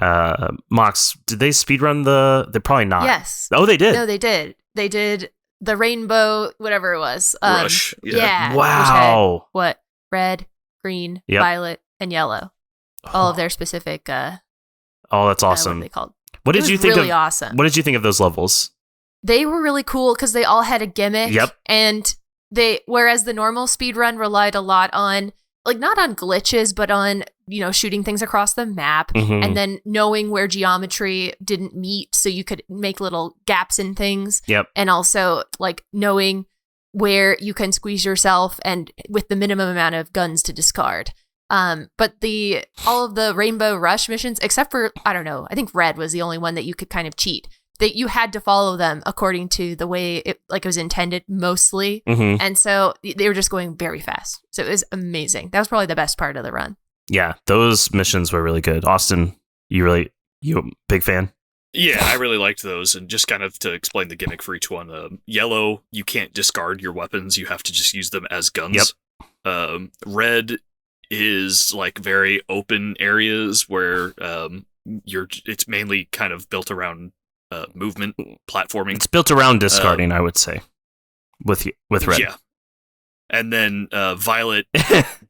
Mox, did they speedrun They're probably not. Yes. Oh, they did. No, they did. They did the rainbow, whatever it was. Rush. Yeah. Wow. What? Red, green, violet, and yellow. All of their specific. Oh, that's awesome. What are they called? What did you think? Really awesome. What did you think of those levels? They were really cool because they all had a gimmick. Yep. And whereas the normal speedrun relied a lot on, like, not on glitches, but on, shooting things across the map and then knowing where geometry didn't meet so you could make little gaps in things. Yep. And also, like, knowing where you can squeeze yourself and with the minimum amount of guns to discard. But all of the Rainbow Rush missions, except for, I don't know, I think Red was the only one that you could kind of cheat. That you had to follow them according to the way it was intended mostly. And so they were just going very fast. So it was amazing. That was probably the best part of the run. Yeah, those missions were really good. Austin, you a big fan? Yeah, I really liked those. And just kind of to explain the gimmick for each one, yellow, you can't discard your weapons. You have to just use them as guns. Yep. Red is like very open areas where it's mainly kind of built around movement, platforming. It's built around discarding, I would say, with Red. Yeah. And then Violet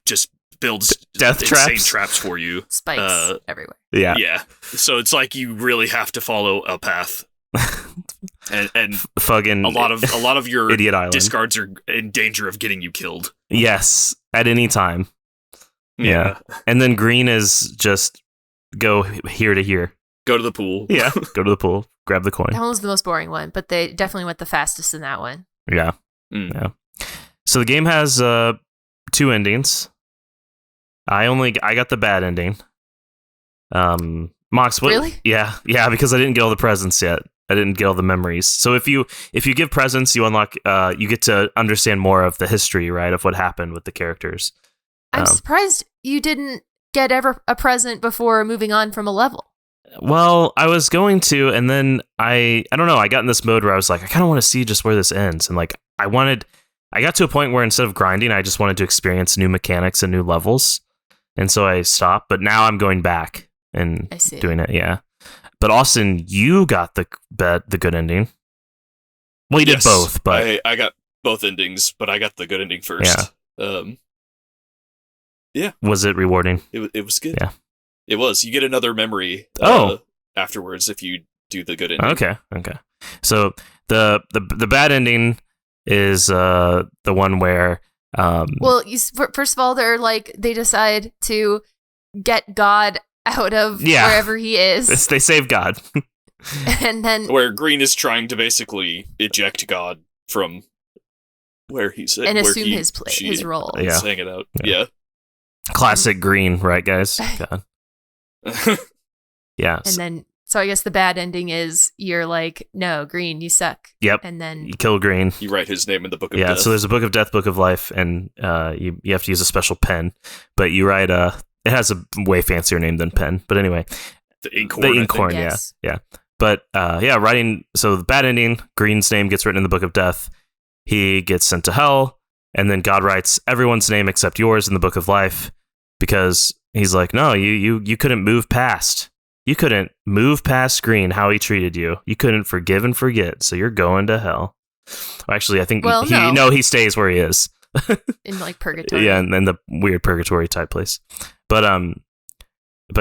just builds death insane traps for you. Spikes everywhere. Yeah. Yeah. So it's like you really have to follow a path. and fucking a lot of your Idiot Island discards are in danger of getting you killed. Yes, at any time. Yeah. And then green is just go here to here. Go to the pool. Yeah. Go to the pool. Grab the coin. That one was the most boring one, but they definitely went the fastest in that one. Yeah. Yeah. So the game has 2 endings. I got the bad ending. Mox, what? Really? Yeah, because I didn't get all the presents yet. I didn't get all the memories. So if you give presents, you unlock. You get to understand more of the history, right, of what happened with the characters. I'm surprised you didn't get ever a present before moving on from a level. Well, I was going to, and then I don't know. I got in this mode where I was like, I kind of want to see just where this ends, and like I got to a point where instead of grinding, I just wanted to experience new mechanics and new levels. and so I stopped. But now I'm going back and doing it. Yeah. But Austin, you got the good ending. Well, you did both, but I got both endings, but I got the good ending first. Yeah. Was it rewarding? It was good. Yeah. It was. You get another memory afterwards if you do the good ending. Okay. So the bad ending is the one where first of all, they're like they decide to get God out of wherever he is. They save God. And then where Green is trying to basically eject God from where he's and assume his role. Yeah. Hanging out. Yeah. Classic Green, right, guys? God. Yeah. And then, so I guess the bad ending is you're like, no, Green, you suck. Yep. And then you kill Green. You write his name in the book of death. Yeah. So there's a book of death, book of life, and you have to use a special pen. But you write it has a way fancier name than pen. But anyway, the Inkhorn. Yes. Yeah. But writing. So the bad ending, Green's name gets written in the book of death. He gets sent to hell, and then God writes everyone's name except yours in the book of life, because he's like, no, you couldn't move past. You couldn't move past Green, how he treated you. You couldn't forgive and forget, so you're going to hell. Actually, I think he stays where he is. In like purgatory. Yeah, and the weird purgatory type place. But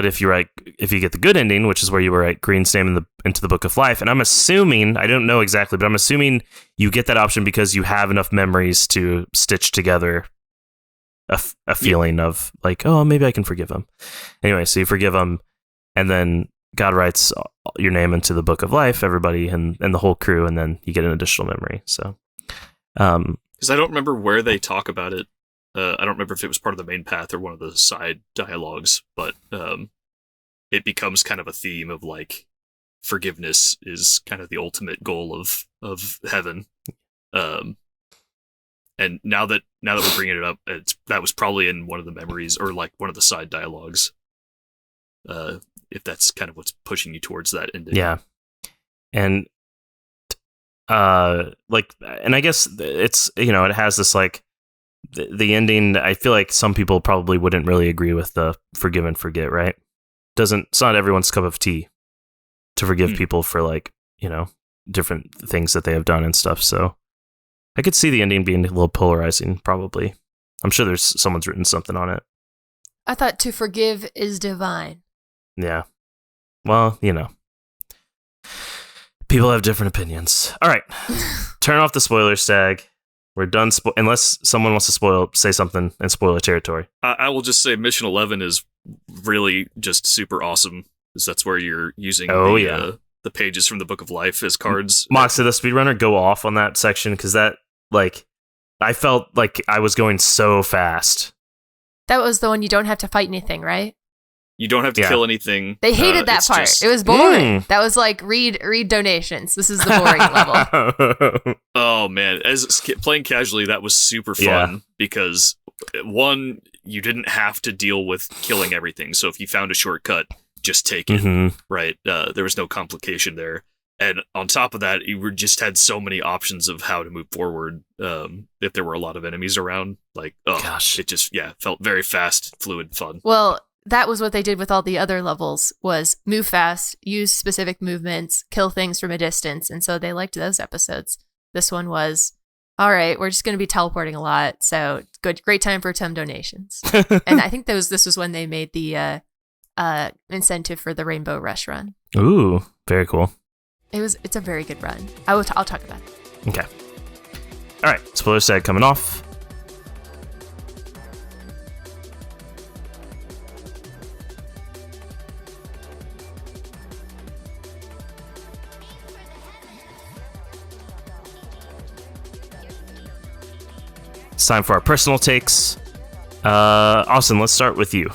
if you get the good ending, which is where you write Green's name into the book of life, and I'm assuming, I don't know exactly, but I'm assuming you get that option because you have enough memories to stitch together a feeling of like, oh, maybe I can forgive him. Anyway, so you forgive him, and then God writes your name into the book of life, everybody, and the whole crew, and then you get an additional memory. So, because I don't remember where they talk about it. I don't remember if it was part of the main path or one of the side dialogues, but it becomes kind of a theme of like forgiveness is kind of the ultimate goal of heaven. And now that we're bringing it up, that was probably in one of the memories or like one of the side dialogues. If that's kind of what's pushing you towards that ending. Yeah. And and I guess it's, it has this like the ending. I feel like some people probably wouldn't really agree with the forgive and forget, right? It's not everyone's cup of tea to forgive people for like, different things that they have done and stuff. So I could see the ending being a little polarizing, probably. I'm sure someone's written something on it. I thought to forgive is divine. Yeah. Well, people have different opinions. All right. Turn off the spoiler tag. We're done. Unless someone wants to say something in spoiler territory. I will just say Mission 11 is really just super awesome. Because that's where you're using the pages from the Book of Life as cards. Mox, did the speedrunner go off on that section? Because that, I felt like I was going so fast. That was the one you don't have to fight anything, right? You don't have to kill anything. They hated that part. It was boring. That was like, read donations. This is the boring level. Oh, man. Playing casually, that was super fun because, one, you didn't have to deal with killing everything. So if you found a shortcut, just take it, right? There was no complication there. And on top of that, you just had so many options of how to move forward. If there were a lot of enemies around, it just felt very fast, fluid, fun. Well, that was what they did with all the other levels: was move fast, use specific movements, kill things from a distance, and so they liked those episodes. This one was, all right, we're just going to be teleporting a lot, so great time for some donations. And I think this was when they made the incentive for the Rainbow Rush run. Ooh, very cool. It's a very good run. I'll talk about it. Okay. All right. Spoiler tag coming off. It's time for our personal takes. Austin, let's start with you.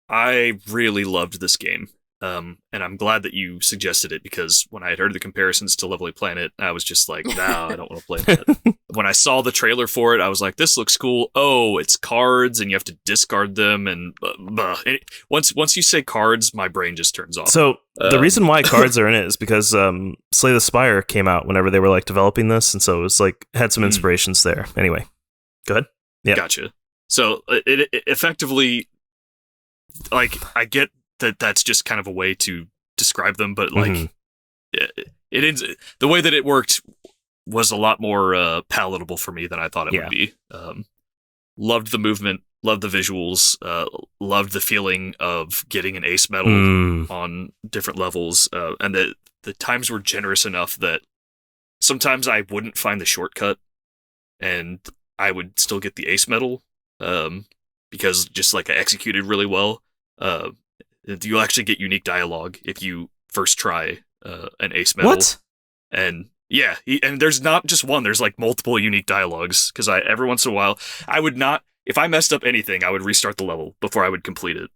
I really loved this game. And I'm glad that you suggested it, because when I had heard the comparisons to Lovely Planet, I was just like, no, I don't want to play that. When I saw the trailer for it, I was like, this looks cool. Oh, it's cards and you have to discard them. And once you say cards, my brain just turns off. So the reason why cards are in it is because Slay the Spire came out whenever they were developing this. And so it was had some inspirations there. Anyway, go ahead. Yeah. Gotcha. So it effectively, like, I get that that's just kind of a way to describe them, but like it is the way that it worked was a lot more palatable for me than I thought it would be. Loved the movement, loved the visuals, loved the feeling of getting an ace medal on different levels, and the times were generous enough that sometimes I wouldn't find the shortcut, and I would still get the ace medal, because just like I executed really well. You'll actually get unique dialogue if you first try an ace medal. What? And yeah, and there's not just one. There's like multiple unique dialogues, because every once in a while I would not. If I messed up anything, I would restart the level before I would complete it.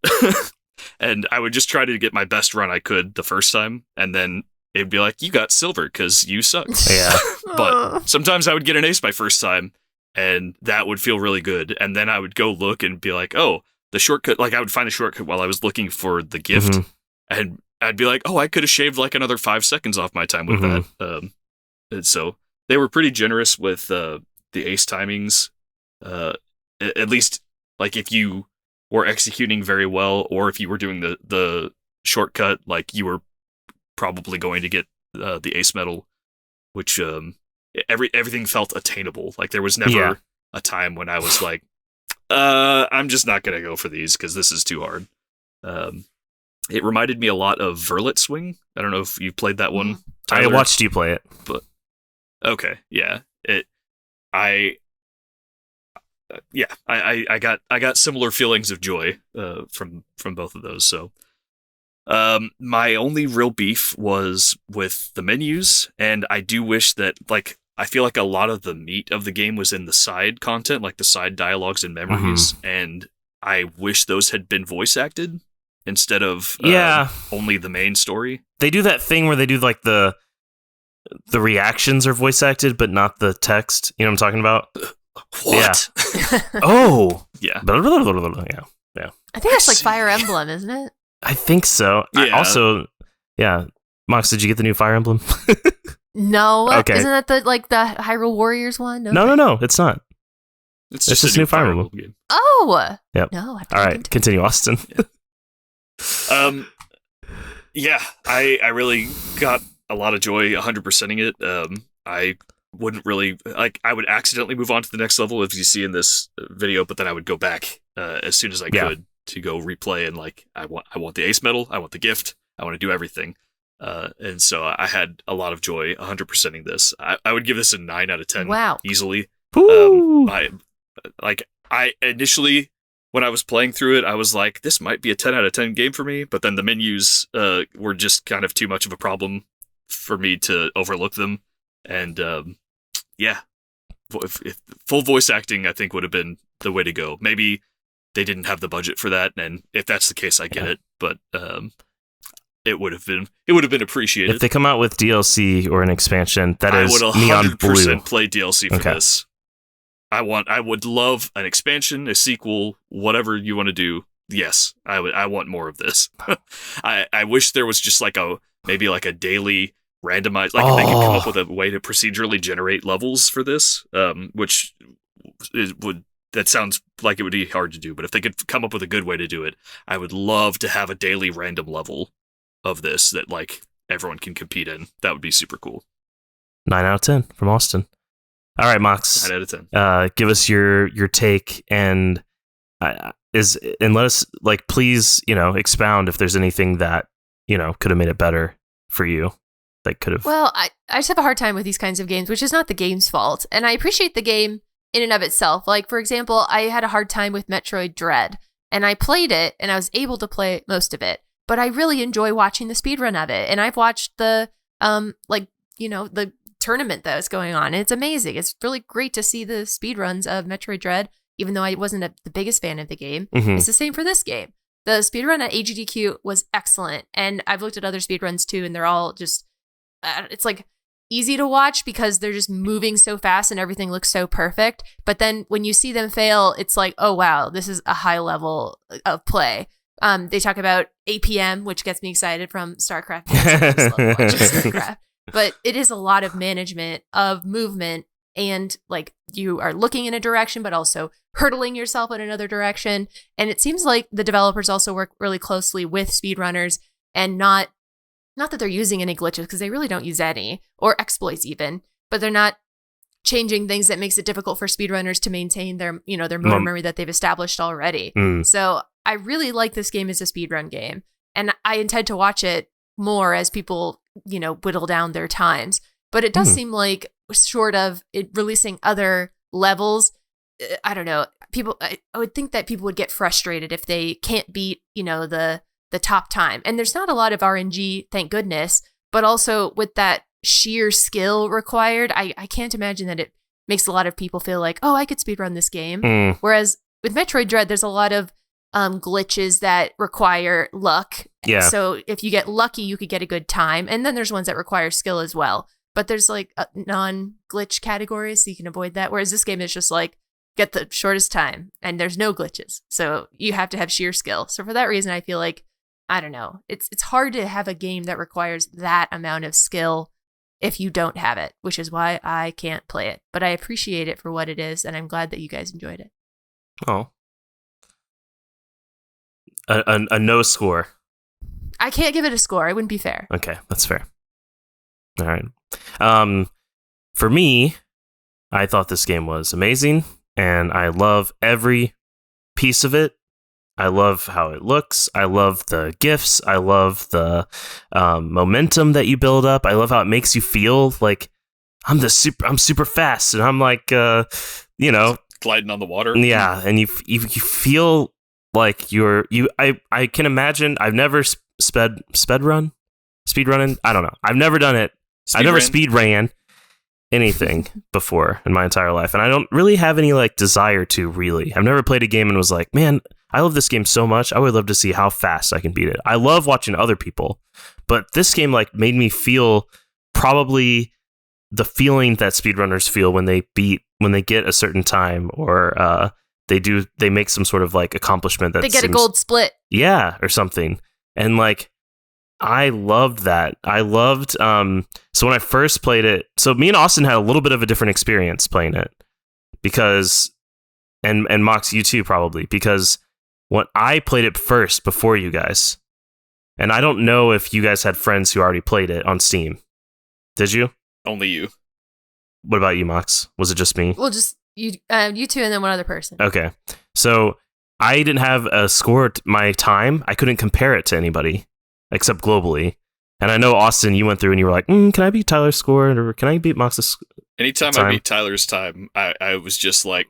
And I would just try to get my best run I could the first time, and then it'd be like, you got silver because you suck. Yeah. But sometimes I would get an ace my first time, and that would feel really good. And then I would go look and be like, oh, the shortcut, like I would find a shortcut while I was looking for the gift, and I'd be like, oh, I could have shaved like another 5 seconds off my time with that. And so they were pretty generous with the ace timings, at least like if you were executing very well, or if you were doing the shortcut, like you were probably going to get the ace medal, which everything felt attainable. Like there was never a time when I was like, I'm just not gonna go for these because this is too hard. It reminded me a lot of Verlet Swing. I don't know if you played that one, Tyler. I watched you play it, but okay, yeah. I got similar feelings of joy from both of those. So my only real beef was with the menus, and I do wish that, like, I feel like a lot of the meat of the game was in the side content, like the side dialogues and memories, and I wish those had been voice acted instead of only the main story. They do that thing where they do like the reactions are voice acted, but not the text. You know what I'm talking about? What? Yeah. Oh. Yeah. Yeah. I think that's like Fire Emblem, isn't it? I think so. Yeah. Mox, did you get the new Fire Emblem? No. Okay. Isn't that the Hyrule Warriors one? Okay. No, it's not. It's just a new Fire Emblem game. Oh. Yep. No. All right, continue, Austin. Yeah, I really got a lot of joy 100%ing it. I wouldn't really, like, I would accidentally move on to the next level, as you see in this video, but then I would go back as soon as I could to go replay, and like, I want the ace medal, I want the gift, I want to do everything. And so I had a lot of joy 100%ing this. I would give this a 9 out of 10. Wow. Easily. Woo! I initially, when I was playing through it, I was like, this might be a 10 out of 10 game for me, but then the menus were just kind of too much of a problem for me to overlook them. And if full voice acting, I think, would have been the way to go. Maybe they didn't have the budget for that, and if that's the case, I get it. But it would have been appreciated. If they come out with DLC or an expansion, that is neon blue. I would 100% play DLC for this. I would love an expansion, a sequel, whatever you want to do. Yes, I want more of this. I wish there was just like maybe like a daily randomized, like if they could come up with a way to procedurally generate levels for this, which that sounds like it would be hard to do, but if they could come up with a good way to do it, I would love to have a daily random level of this that like everyone can compete in. That would be super cool. 9 out of 10 from Austin. All right, Mox. 9 out of 10. Give us your take, and let us, like, please, expound if there's anything that could have made it better for you. That could have. Well, I just have a hard time with these kinds of games, which is not the game's fault, and I appreciate the game in and of itself. Like, for example, I had a hard time with Metroid Dread, and I played it, and I was able to play most of it, but I really enjoy watching the speedrun of it, and I've watched the the tournament that was going on. It's amazing. It's really great to see the speedruns of Metroid Dread, even though I wasn't the biggest fan of the game. It's the same for this game. The speedrun at AGDQ was excellent, and I've looked at other speedruns too, and they're all just, it's like easy to watch because they're just moving so fast and everything looks so perfect. But then when you see them fail, it's like, oh wow, this is a high level of play. They talk about APM, which gets me excited from StarCraft. StarCraft. But it is a lot of management of movement and like you are looking in a direction, but also hurtling yourself in another direction. And it seems like the developers also work really closely with speedrunners, and not that they're using any glitches, because they really don't use any, or exploits even, but they're not changing things that makes it difficult for speedrunners to maintain their, their motor memory that they've established already. So I really like this game as a speedrun game, and I intend to watch it more as people, whittle down their times. But it does seem like, short of it releasing other levels, I don't know, I would think that people would get frustrated if they can't beat, the top time. And there's not a lot of RNG, thank goodness, but also with that sheer skill required, I can't imagine that it makes a lot of people feel like, oh, I could speedrun this game. Whereas with Metroid Dread, there's a lot of glitches that require luck. Yeah. So if you get lucky, you could get a good time. And then there's ones that require skill as well. But there's like non-glitch categories, so you can avoid that. Whereas this game is just like, get the shortest time, and there's no glitches. So you have to have sheer skill. So for that reason, I feel like, I don't know, it's hard to have a game that requires that amount of skill if you don't have it, which is why I can't play it. But I appreciate it for what it is, and I'm glad that you guys enjoyed it. Oh. A no score. I can't give it a score. It wouldn't be fair. Okay, that's fair. All right. For me, I thought this game was amazing, and I love every piece of it. I love how it looks. I love the GIFs. I love the momentum that you build up. I love how it makes you feel like I'm super fast, and I'm like, gliding on the water. Yeah, and you feel like I can imagine. I've never speedrunning. I don't know. I've never done it. I've never speed ran anything before in my entire life, and I don't really have any like desire to. Really, I've never played a game and was like, man, I love this game so much. I would love to see how fast I can beat it. I love watching other people, but this game like made me feel probably the feeling that speedrunners feel when they get a certain time, or they make some sort of like accomplishment that they get a gold split. Yeah, or something. And like, I loved that. I loved, so when I first played it, so me and Austin had a little bit of a different experience playing it, because, and Mox, you too, probably, because when I played it first before you guys, and I don't know if you guys had friends who already played it on Steam. Did you? Only you. What about you, Mox? Was it just me? Well, just you two, and then one other person. Okay. So I didn't have a score at my time. I couldn't compare it to anybody except globally. And I know, Austin, you went through and you were like, can I beat Tyler's score, or can I beat Mox's Anytime time? I beat Tyler's time, I was just like,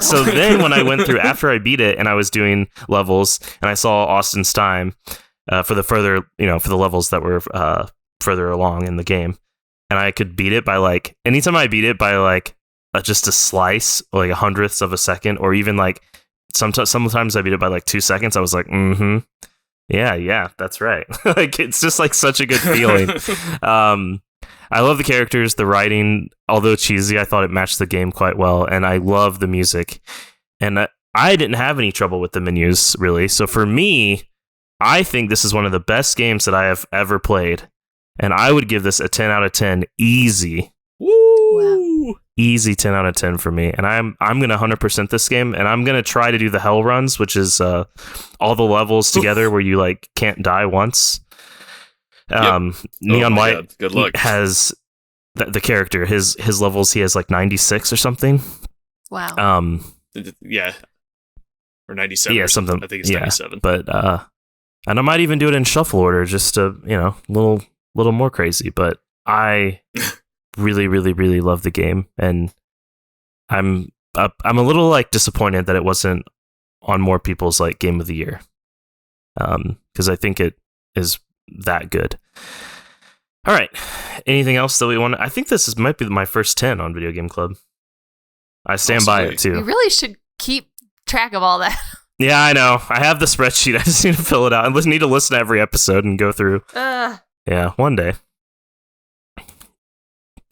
So then when I went through, after I beat it and I was doing levels and I saw Austin's time for the further, for the levels that were further along in the game, and I could beat it by like, anytime I beat it by like just a slice, like 100ths of a second, or even like sometimes I beat it by like 2 seconds, I was like, yeah, that's right. Like, it's just like such a good feeling. I love the characters, the writing, although cheesy, I thought it matched the game quite well, and I love the music. And I didn't have any trouble with the menus, really. So for me, I think this is one of the best games that I have ever played, and I would give this a 10 out of 10 easy. Woo! Wow. Easy 10 out of 10 for me. And I'm going to 100% this game, and I'm going to try to do the hell runs, which is all the levels together where you like can't die once. Neon White God. Good luck. has the character, his levels, he has like 96 or something. Wow. Yeah. Or 97. Yeah, or something. I think it's 97. But and I might even do it in shuffle order, just to, little more crazy, but I really, really, really love the game, and I'm a little like disappointed that it wasn't on more people's like game of the year, because I think it is that good. All right, anything else that we want? I think this might be my first 10 on Video Game Club. I stand by it too. You really should keep track of all that. Yeah, I know. I have the spreadsheet. I just need to fill it out. I need to listen to every episode and go through. Yeah, one day.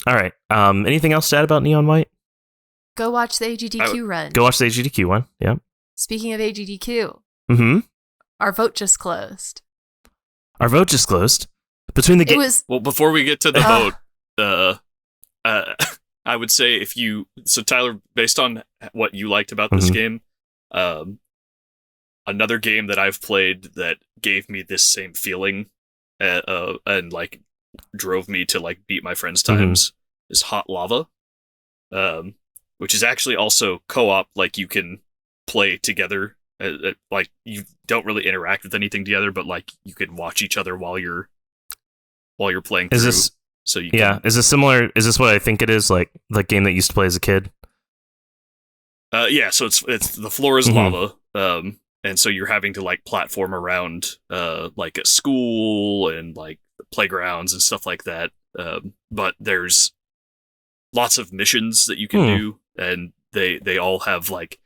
All right. Anything else to add about Neon White? Go watch the AGDQ run. Go watch the AGDQ one. Yeah. Speaking of AGDQ, our vote just closed. Our vote just closed between the Well, before we get to the vote, I would say Tyler, based on what you liked about this game, another game that I've played that gave me this same feeling, and like drove me to like beat my friends' times is Hot Lava, which is actually also co-op. Like you can play together. Like you don't really interact with anything together, but like you can watch each other while you're playing. Is this? So you is this similar? Is this what I think it is? Like the game that you used to play as a kid? Yeah. So it's the floor is lava. And so you're having to like platform around like a school and like playgrounds and stuff like that. But there's lots of missions that you can do, and they all have like,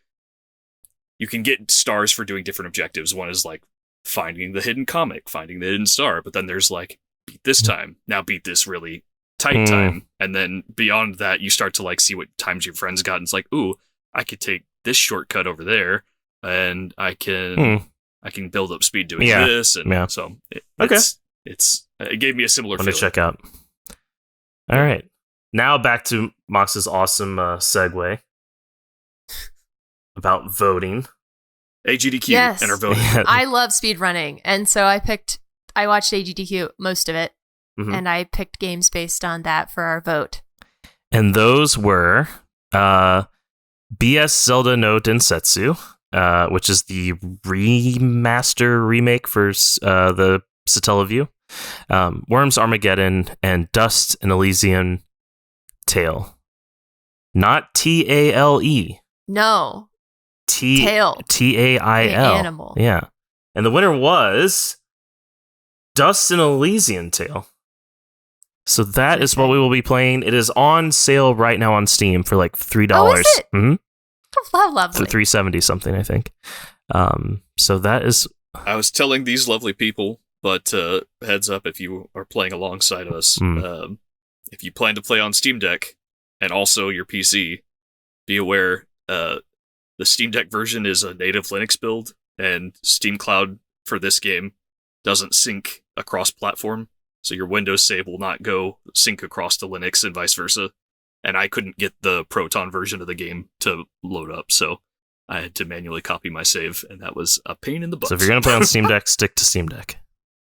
you can get stars for doing different objectives. One is like finding the hidden comic, finding the hidden star, but then there's like beat this time, now beat this really tight time, and then beyond that you start to like see what times your friends got, and it's like, ooh, I could take this shortcut over there, and I can build up speed doing this, and so it gave me a similar feeling. To check out. All right, now back to Mox's awesome segue about voting. AGDQ and our voting. I love speedrunning, and so I watched AGDQ, most of it, and I picked games based on that for our vote. And those were BS Zelda no Densetsu, which is the remake for the Satellaview, Worms Armageddon, and Dust and Elysian Tale. Not Tale. No. Tail. Tail. Animal. Yeah. And the winner was Dust and Elysian Tale. So that is what we will be playing. It is on sale right now on Steam for like $3. Oh, is it? Oh, lovely. For $3.70 something, I think. So that is. I was telling these lovely people, but heads up if you are playing alongside us, if you plan to play on Steam Deck and also your PC, be aware the Steam Deck version is a native Linux build, and Steam Cloud for this game doesn't sync across platform, so your Windows save will not go sync across to Linux and vice versa. And I couldn't get the Proton version of the game to load up, so I had to manually copy my save, and that was a pain in the butt. So if you're going to play on Steam Deck, stick to Steam Deck.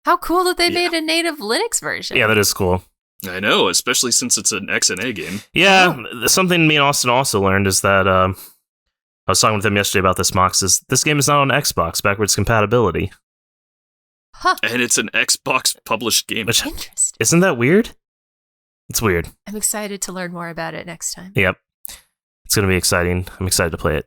How cool that they made a native Linux version. Yeah, that is cool. I know, especially since it's an XNA game. Yeah, something me and Austin also learned is that I was talking with him yesterday about this, Mox, is this game is not on Xbox backwards compatibility. Huh. And it's an Xbox published game. Which, interesting. Isn't that weird? It's weird. I'm excited to learn more about it next time. Yep. It's going to be exciting. I'm excited to play it.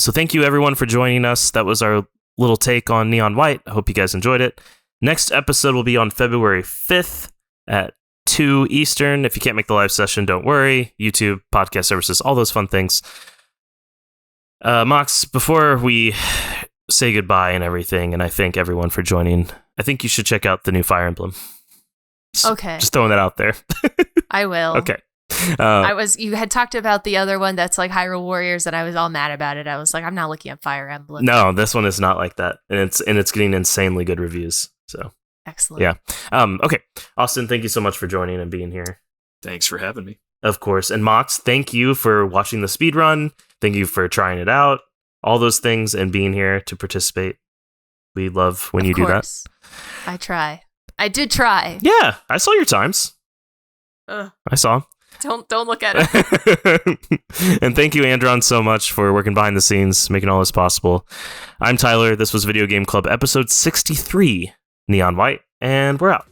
So thank you everyone for joining us. That was our little take on Neon White. I hope you guys enjoyed it. Next episode will be on February 5th at 2 Eastern. If you can't make the live session, don't worry. YouTube, podcast services, all those fun things. Mox, before we say goodbye and everything, and I thank everyone for joining, I think you should check out the new Fire Emblem. Okay. Just throwing that out there. I will. Okay. You had talked about the other one that's like Hyrule Warriors, and I was all mad about it. I was like, I'm not looking at Fire Emblem. No, this one is not like that, and it's getting insanely good reviews. So excellent. Yeah. Okay, Austin, thank you so much for joining and being here. Thanks for having me. Of course. And Mox, thank you for watching the speedrun. Thank you for trying it out. All those things and being here to participate. We love when you do that. I try. I did try. Yeah, I saw your times. I saw. Don't look at it. And thank you, Andron, so much for working behind the scenes, making all this possible. I'm Tyler. This was Video Game Club episode 63, Neon White, and we're out.